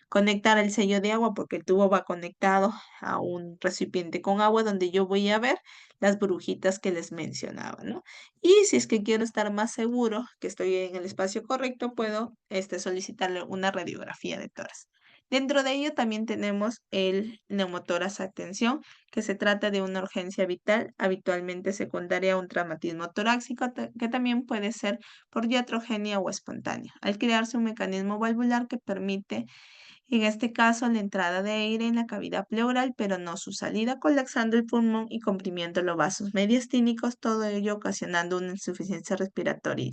Conectar el sello de agua porque el tubo va conectado a un recipiente con agua donde yo voy a ver las burbujitas que les mencionaba, ¿no? Y si es que quiero estar más seguro que estoy en el espacio correcto, puedo solicitarle una radiografía de tórax. Dentro de ello también tenemos el neumotórax a tensión, que se trata de una urgencia vital, habitualmente secundaria a un traumatismo torácico, que también puede ser por iatrogenia o espontánea, al crearse un mecanismo valvular que permite en este caso, la entrada de aire en la cavidad pleural, pero no su salida, colapsando el pulmón y comprimiendo los vasos mediastínicos, todo ello ocasionando una insuficiencia respiratoria.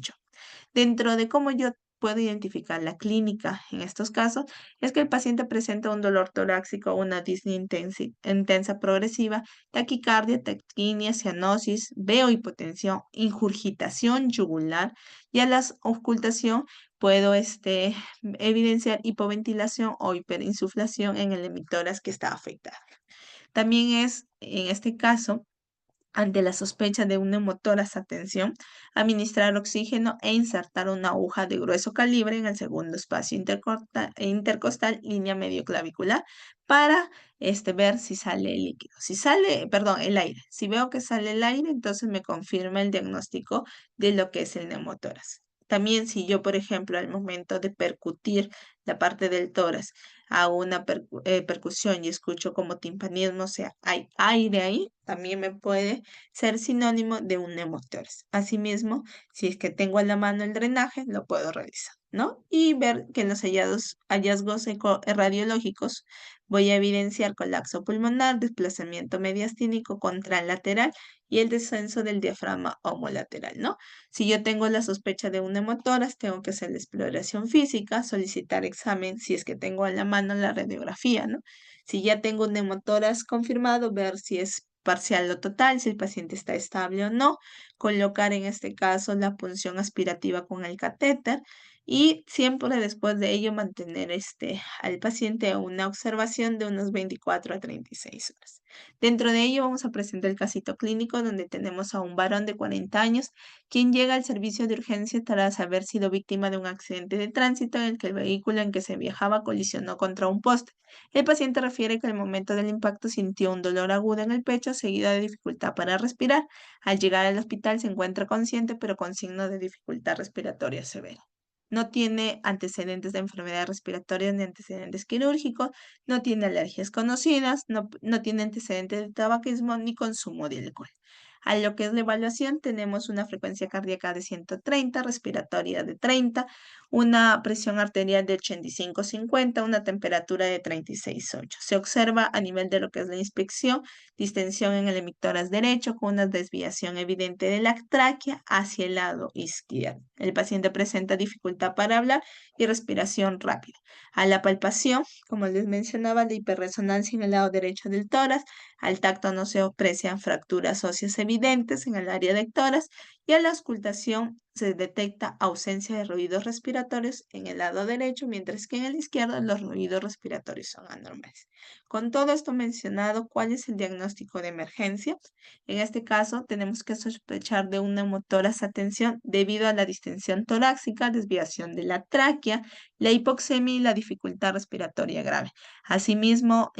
Dentro de cómo yo puedo identificar la clínica en estos casos, es que el paciente presenta un dolor torácico, una disnea intensa progresiva, taquicardia, taquinia, cianosis, veo hipotensión, ingurgitación yugular y a la ocultación puedo evidenciar hipoventilación o hiperinsuflación en el emitórax que está afectado. También es, en este caso, ante la sospecha de un neumotórax a tensión, administrar oxígeno e insertar una aguja de grueso calibre en el segundo espacio intercostal, línea medio clavicular, para ver si sale el líquido. Si sale, perdón, el aire. Si veo que sale el aire, entonces me confirma el diagnóstico de lo que es el neumotórax. También si yo, por ejemplo, al momento de percutir la parte del tórax, hago una percusión y escucho como timpanismo, o sea, hay aire ahí, también me puede ser sinónimo de un neumotórax. Asimismo, si es que tengo a la mano el drenaje, lo puedo realizar, ¿no? Y ver que en los hallazgos radiológicos voy a evidenciar colapso pulmonar, desplazamiento mediastínico contralateral y el descenso del diafragma homolateral, ¿no? Si yo tengo la sospecha de un neumotórax, tengo que hacer la exploración física, solicitar examen si es que tengo a la mano la radiografía, ¿no? Si ya tengo un neumotórax confirmado, ver si es parcial o total, si el paciente está estable o no, colocar en este caso la punción aspirativa con el catéter y siempre después de ello mantener al paciente a una observación de unos 24 a 36 horas. Dentro de ello vamos a presentar el casito clínico donde tenemos a un varón de 40 años quien llega al servicio de urgencia tras haber sido víctima de un accidente de tránsito en el que el vehículo en que se viajaba colisionó contra un poste. El paciente refiere que al momento del impacto sintió un dolor agudo en el pecho seguido de dificultad para respirar. Al llegar al hospital se encuentra consciente pero con signos de dificultad respiratoria severa. No tiene antecedentes de enfermedad respiratoria ni antecedentes quirúrgicos, no tiene alergias conocidas, no tiene antecedentes de tabaquismo ni consumo de alcohol. A lo que es la evaluación, tenemos una frecuencia cardíaca de 130, respiratoria de 30, una presión arterial de 85-50, una temperatura de 36,8. Se observa a nivel de lo que es la inspección, distensión en el hemictoras derecho con una desviación evidente de la tráquea hacia el lado izquierdo. El paciente presenta dificultad para hablar y respiración rápida. A la palpación, como les mencionaba, la hiperresonancia en el lado derecho del tórax, al tacto no se aprecian fracturas óseas evidentes en el área de tórax y a la auscultación se detecta ausencia de ruidos respiratorios en el lado derecho, mientras que en el izquierdo los ruidos respiratorios son anormales. Con todo esto mencionado, ¿cuál es el diagnóstico de emergencia? En este caso, tenemos que sospechar de un neumotórax a tensión debido a la distensión torácica, desviación de la tráquea, la hipoxemia y la dificultad respiratoria grave. Asimismo,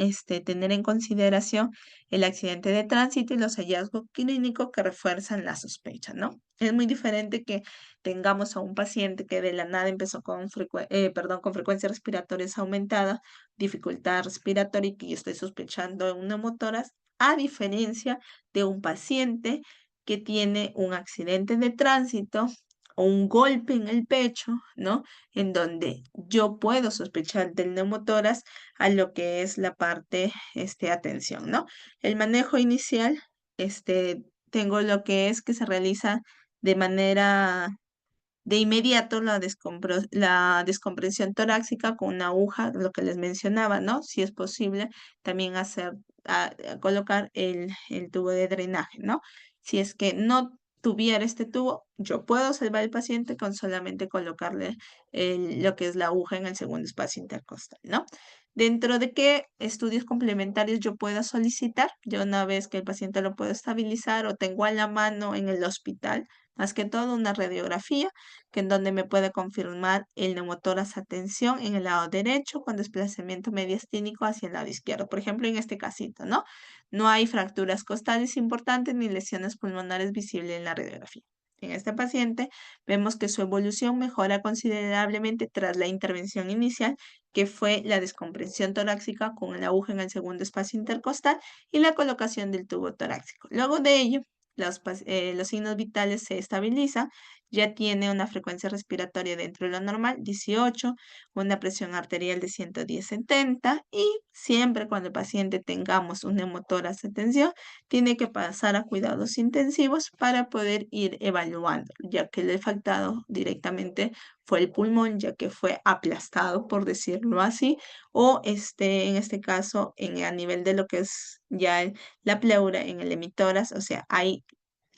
tener en consideración el accidente de tránsito y los hallazgos clínicos que refuerzan la sospecha, ¿no? Es muy diferente que tengamos a un paciente que de la nada empezó con frecuencias respiratorias aumentadas, dificultad respiratoria y que yo estoy sospechando de un neumotórax, a diferencia de un paciente que tiene un accidente de tránsito o un golpe en el pecho, ¿no? En donde yo puedo sospechar del neumotórax a lo que es la parte, atención, ¿no? El manejo inicial, tengo lo que es que se realiza de manera de inmediato la descompresión torácica con una aguja, lo que les mencionaba, ¿no? Si es posible, también colocar el tubo de drenaje, ¿no? Si es que no tuviera este tubo, yo puedo salvar al paciente con solamente colocarle lo que es la aguja en el segundo espacio intercostal, ¿no? Dentro de qué estudios complementarios yo pueda solicitar, yo una vez que el paciente lo puedo estabilizar o tengo a la mano en el hospital, más que todo una radiografía que en donde me puede confirmar el neumotórax a tensión en el lado derecho con desplazamiento mediastínico hacia el lado izquierdo. Por ejemplo, en este casito, ¿no? No hay fracturas costales importantes ni lesiones pulmonares visibles en la radiografía. En este paciente vemos que su evolución mejora considerablemente tras la intervención inicial, que fue la descompresión torácica con la aguja en el segundo espacio intercostal y la colocación del tubo torácico. Luego de ello, los signos vitales se estabilizan, ya tiene una frecuencia respiratoria dentro de lo normal, 18, una presión arterial de 110-70 y siempre cuando el paciente tengamos un neumotórax de tensión, tiene que pasar a cuidados intensivos para poder ir evaluando, ya que el afectado directamente fue el pulmón, ya que fue aplastado, por decirlo así, o en este caso, a nivel de lo que es ya la pleura en el hemitórax, o sea, hay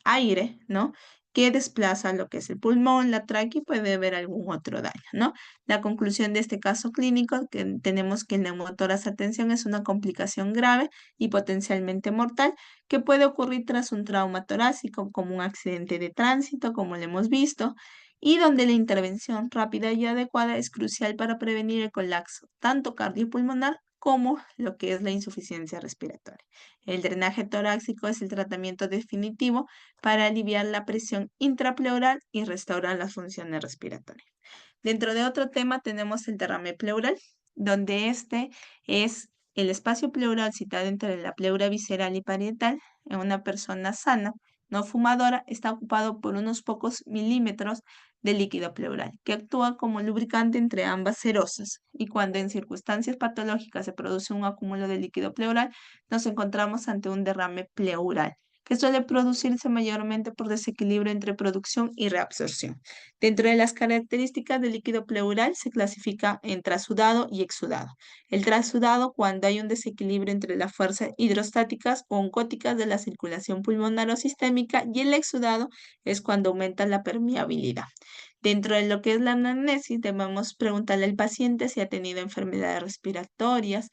aire, ¿no? Que desplaza lo que es el pulmón, la tráquea y puede haber algún otro daño, ¿no? La conclusión de este caso clínico, que tenemos que el neumotórax a tensión es una complicación grave y potencialmente mortal que puede ocurrir tras un trauma torácico, como un accidente de tránsito, como lo hemos visto, y donde la intervención rápida y adecuada es crucial para prevenir el colapso, tanto cardiopulmonar como lo que es la insuficiencia respiratoria. El drenaje torácico es el tratamiento definitivo para aliviar la presión intrapleural y restaurar las funciones respiratorias. Dentro de otro tema tenemos el derrame pleural, donde este es el espacio pleural situado entre la pleura visceral y parietal en una persona sana, no fumadora, está ocupado por unos pocos milímetros de líquido pleural, que actúa como lubricante entre ambas serosas. Y cuando en circunstancias patológicas se produce un acúmulo de líquido pleural, nos encontramos ante un derrame pleural, que suele producirse mayormente por desequilibrio entre producción y reabsorción. Dentro de las características del líquido pleural se clasifica en trasudado y exudado. El trasudado cuando hay un desequilibrio entre las fuerzas hidrostáticas o oncóticas de la circulación pulmonar o sistémica, y el exudado es cuando aumenta la permeabilidad. Dentro de lo que es la anamnesis, debemos preguntarle al paciente si ha tenido enfermedades respiratorias,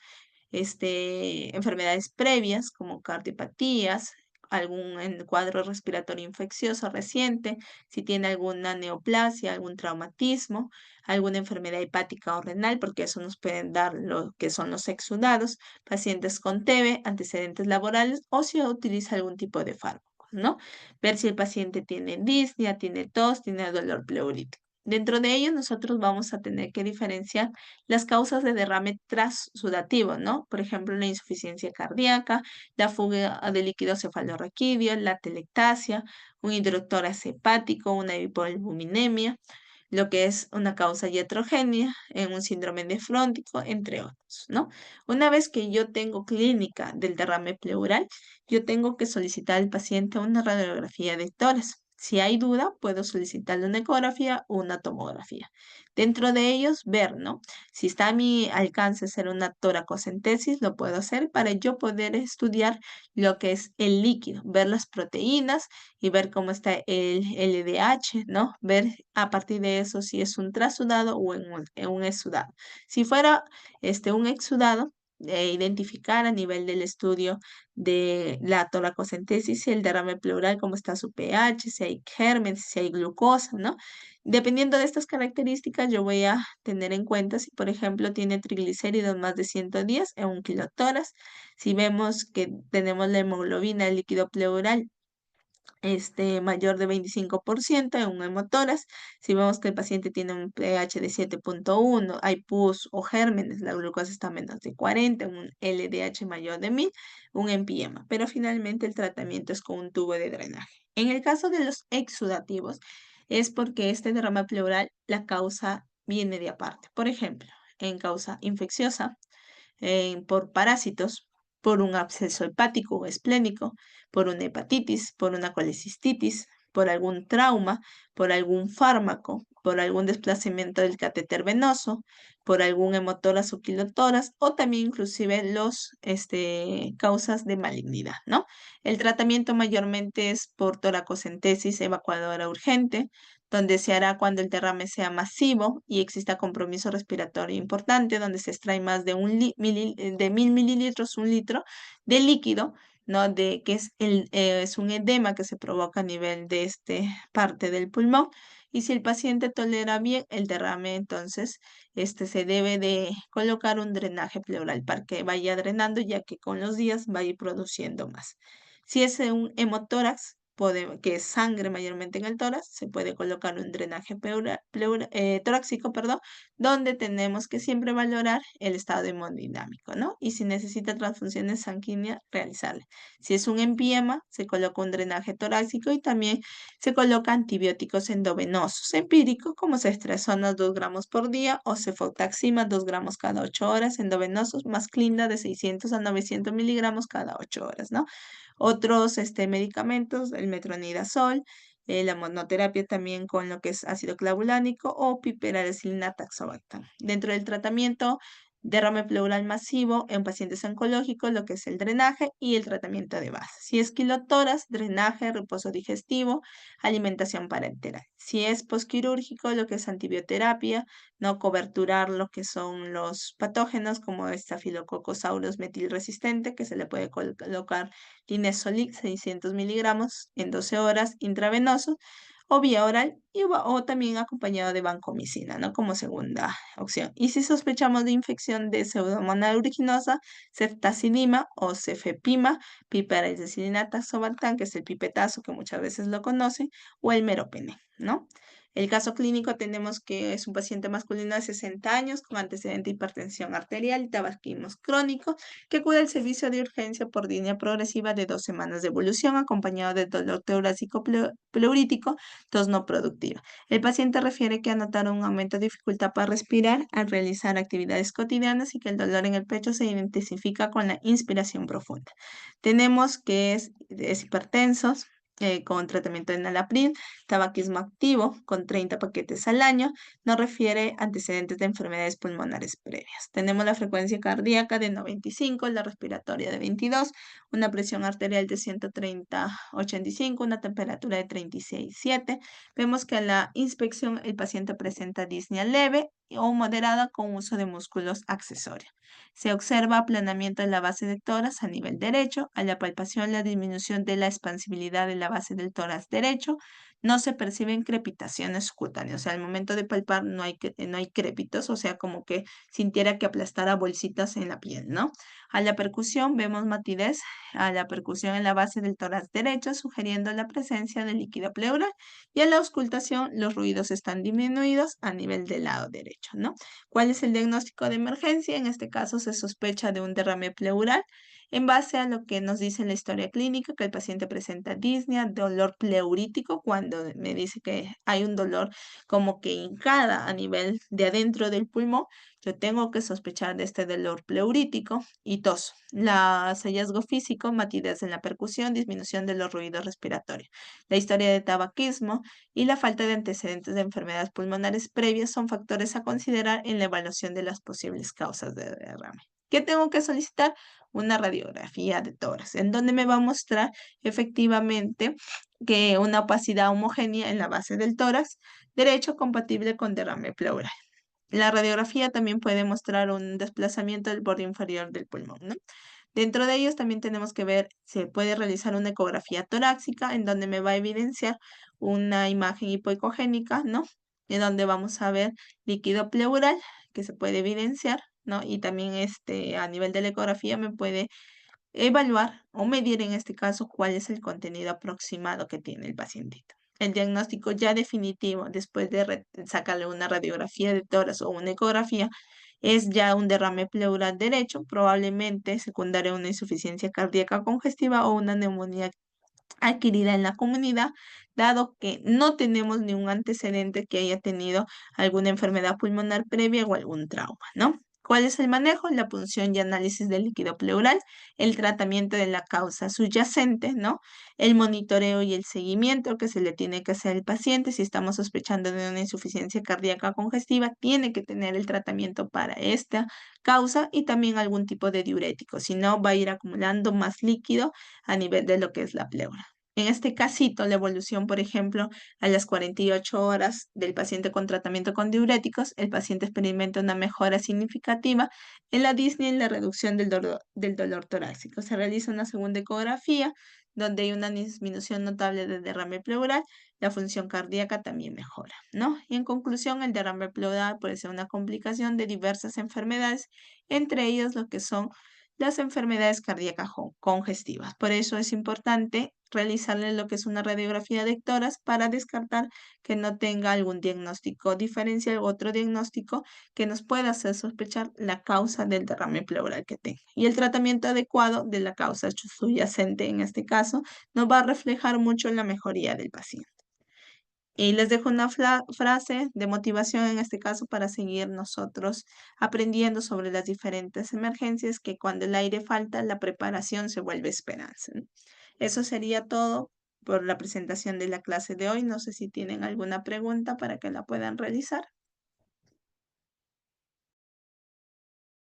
enfermedades previas como cardiopatías, algún cuadro respiratorio infeccioso reciente, si tiene alguna neoplasia, algún traumatismo, alguna enfermedad hepática o renal, porque eso nos pueden dar lo que son los exudados, pacientes con TB, antecedentes laborales o si utiliza algún tipo de fármaco, ¿no? Ver si el paciente tiene disnea, tiene tos, tiene dolor pleurítico. Dentro de ello, nosotros vamos a tener que diferenciar las causas de derrame transsudativo, ¿no? Por ejemplo, la insuficiencia cardíaca, la fuga de líquido cefalorraquídeo, la telectasia, un hidrotórax hepático, una hipoalbuminemia, lo que es una causa iatrogénia, en un síndrome nefrótico, entre otros, ¿no? Una vez que yo tengo clínica del derrame pleural, yo tengo que solicitar al paciente una radiografía de tórax. Si hay duda, puedo solicitarle una ecografía o una tomografía. Dentro de ellos, ver, ¿no? Si está a mi alcance hacer una toracocentesis, lo puedo hacer para yo poder estudiar lo que es el líquido, ver las proteínas y ver cómo está el LDH, ¿no? Ver a partir de eso si es un trasudado o en un exudado. Si fuera un exudado, identificar a nivel del estudio de la toracocentesis y el derrame pleural, cómo está su pH, si hay gérmenes, si hay glucosa, ¿no? Dependiendo de estas características, yo voy a tener en cuenta si, por ejemplo, tiene triglicéridos más de 110 en un kilotoras, si vemos que tenemos la hemoglobina, el líquido pleural mayor de 25% en un hemotórax. Si vemos que el paciente tiene un pH de 7.1, hay pus o gérmenes, la glucosa está menos de 40, un LDH mayor de 1000, un empiema. Pero finalmente el tratamiento es con un tubo de drenaje. En el caso de los exudativos, es porque este derrame pleural, la causa viene de aparte. Por ejemplo, en causa infecciosa, por parásitos, por un absceso hepático o esplénico, por una hepatitis, por una colecistitis, por algún trauma, por algún fármaco, por algún desplazamiento del catéter venoso, por algún hemotoras o quilotoras, o también inclusive los causas de malignidad, ¿no? El tratamiento mayormente es por toracocentesis evacuadora urgente, donde se hará cuando el derrame sea masivo y exista compromiso respiratorio importante, donde se extrae más de, de 1000 mililitros, un litro de líquido, ¿no? Que es un edema que se provoca a nivel de parte del pulmón. Y si el paciente tolera bien el derrame, entonces se debe de colocar un drenaje pleural para que vaya drenando, ya que con los días va a ir produciendo más. Si es un hemotórax, que es sangre mayormente en el tórax, se puede colocar un drenaje torácico, perdón, donde tenemos que siempre valorar el estado hemodinámico, ¿no? Y si necesita transfusiones sanguíneas, realizarle. Si es un empiema, se coloca un drenaje torácico y también se coloca antibióticos endovenosos empíricos como ceftriaxona 2 gramos por día o cefotaxima 2 gramos cada 8 horas, endovenosos más clinda de 600 a 900 miligramos cada 8 horas, ¿no? Otros medicamentos, el metronidazol, la monoterapia también con lo que es ácido clavulánico o piperacilina taxobactam. Dentro del tratamiento derrame pleural masivo en pacientes oncológicos, lo que es el drenaje y el tratamiento de base. Si es quilotoras, drenaje, reposo digestivo, alimentación parenteral. Si es posquirúrgico, lo que es antibioterapia, no coberturar lo que son los patógenos como Staphylococcus aureus metilresistente, que se le puede colocar Linezolid 600 miligramos en 12 horas intravenoso, o vía oral o también acompañado de vancomicina, ¿no? Como segunda opción. Y si sospechamos de infección de Pseudomonas aeruginosa, ceftazidima o cefepima, piperacillinata tazobactam, que es el pipetazo que muchas veces lo conocen, o el meropenem, ¿no? El caso clínico tenemos que es un paciente masculino de 60 años con antecedente de hipertensión arterial y tabaquismo crónico que acude al servicio de urgencia por línea progresiva de 2 semanas de evolución acompañado de dolor torácico pleurítico, tos no productiva. El paciente refiere que ha notado un aumento de dificultad para respirar al realizar actividades cotidianas y que el dolor en el pecho se intensifica con la inspiración profunda. Tenemos que es hipertenso, con tratamiento de enalapril, tabaquismo activo con 30 paquetes al año, no refiere antecedentes de enfermedades pulmonares previas. Tenemos la frecuencia cardíaca de 95, la respiratoria de 22, una presión arterial de 130/85, una temperatura de 36,7. Vemos que en la inspección el paciente presenta disnea leve o moderada con uso de músculos accesorios. Se observa aplanamiento de la base de tórax a nivel derecho. A la palpación, la disminución de la expansibilidad de la base del tórax derecho. No se perciben crepitaciones cutáneas. O sea, al momento de palpar no hay crépitos, o sea, como que sintiera que aplastara bolsitas en la piel, ¿no? A la percusión vemos matidez a la percusión en la base del tórax derecho, sugiriendo la presencia de líquido pleural. Y a la auscultación, los ruidos están disminuidos a nivel del lado derecho, ¿no? ¿Cuál es el diagnóstico de emergencia? En este caso se sospecha de un derrame pleural en base a lo que nos dice la historia clínica, que el paciente presenta disnea, dolor pleurítico, cuando me dice que hay un dolor como que hincada a nivel de adentro del pulmón, yo tengo que sospechar de este dolor pleurítico y tos. Los hallazgo físico, matidez en la percusión, disminución de los ruidos respiratorios. La historia de tabaquismo y la falta de antecedentes de enfermedades pulmonares previas son factores a considerar en la evaluación de las posibles causas de derrame. ¿Qué tengo que solicitar? Una radiografía de tórax, en donde me va a mostrar efectivamente que una opacidad homogénea en la base del tórax derecho compatible con derrame pleural. La radiografía también puede mostrar un desplazamiento del borde inferior del pulmón, ¿no? Dentro de ellos también tenemos que ver, se puede realizar una ecografía torácica en donde me va a evidenciar una imagen hipoecogénica, ¿no? En donde vamos a ver líquido pleural que se puede evidenciar, ¿no? Y también a nivel de la ecografía me puede evaluar o medir en este caso cuál es el contenido aproximado que tiene el pacientito. El diagnóstico ya definitivo, después de sacarle una radiografía de tórax o una ecografía, es ya un derrame pleural derecho, probablemente secundario a una insuficiencia cardíaca congestiva o una neumonía adquirida en la comunidad, dado que no tenemos ningún antecedente que haya tenido alguna enfermedad pulmonar previa o algún trauma, ¿no? ¿Cuál es el manejo? La punción y análisis del líquido pleural, el tratamiento de la causa subyacente, ¿no? El monitoreo y el seguimiento que se le tiene que hacer al paciente. Si estamos sospechando de una insuficiencia cardíaca congestiva, tiene que tener el tratamiento para esta causa y también algún tipo de diurético, si no va a ir acumulando más líquido a nivel de lo que es la pleura. En este casito, la evolución, por ejemplo, a las 48 horas del paciente con tratamiento con diuréticos, el paciente experimenta una mejora significativa en la disnea y en la reducción del dolor torácico. Se realiza una segunda ecografía donde hay una disminución notable de derrame pleural, la función cardíaca también mejora, ¿no? Y en conclusión, el derrame pleural puede ser una complicación de diversas enfermedades, entre ellas lo que son las enfermedades cardíacas congestivas. Por eso es importante realizarle lo que es una radiografía de tórax para descartar que no tenga algún diagnóstico diferencial u otro diagnóstico que nos pueda hacer sospechar la causa del derrame pleural que tenga. Y el tratamiento adecuado de la causa subyacente en este caso nos va a reflejar mucho en la mejoría del paciente. Y les dejo una frase de motivación en este caso para seguir nosotros aprendiendo sobre las diferentes emergencias, que cuando el aire falta, la preparación se vuelve esperanza, ¿no? Eso sería todo por la presentación de la clase de hoy. No sé si tienen alguna pregunta para que la puedan realizar.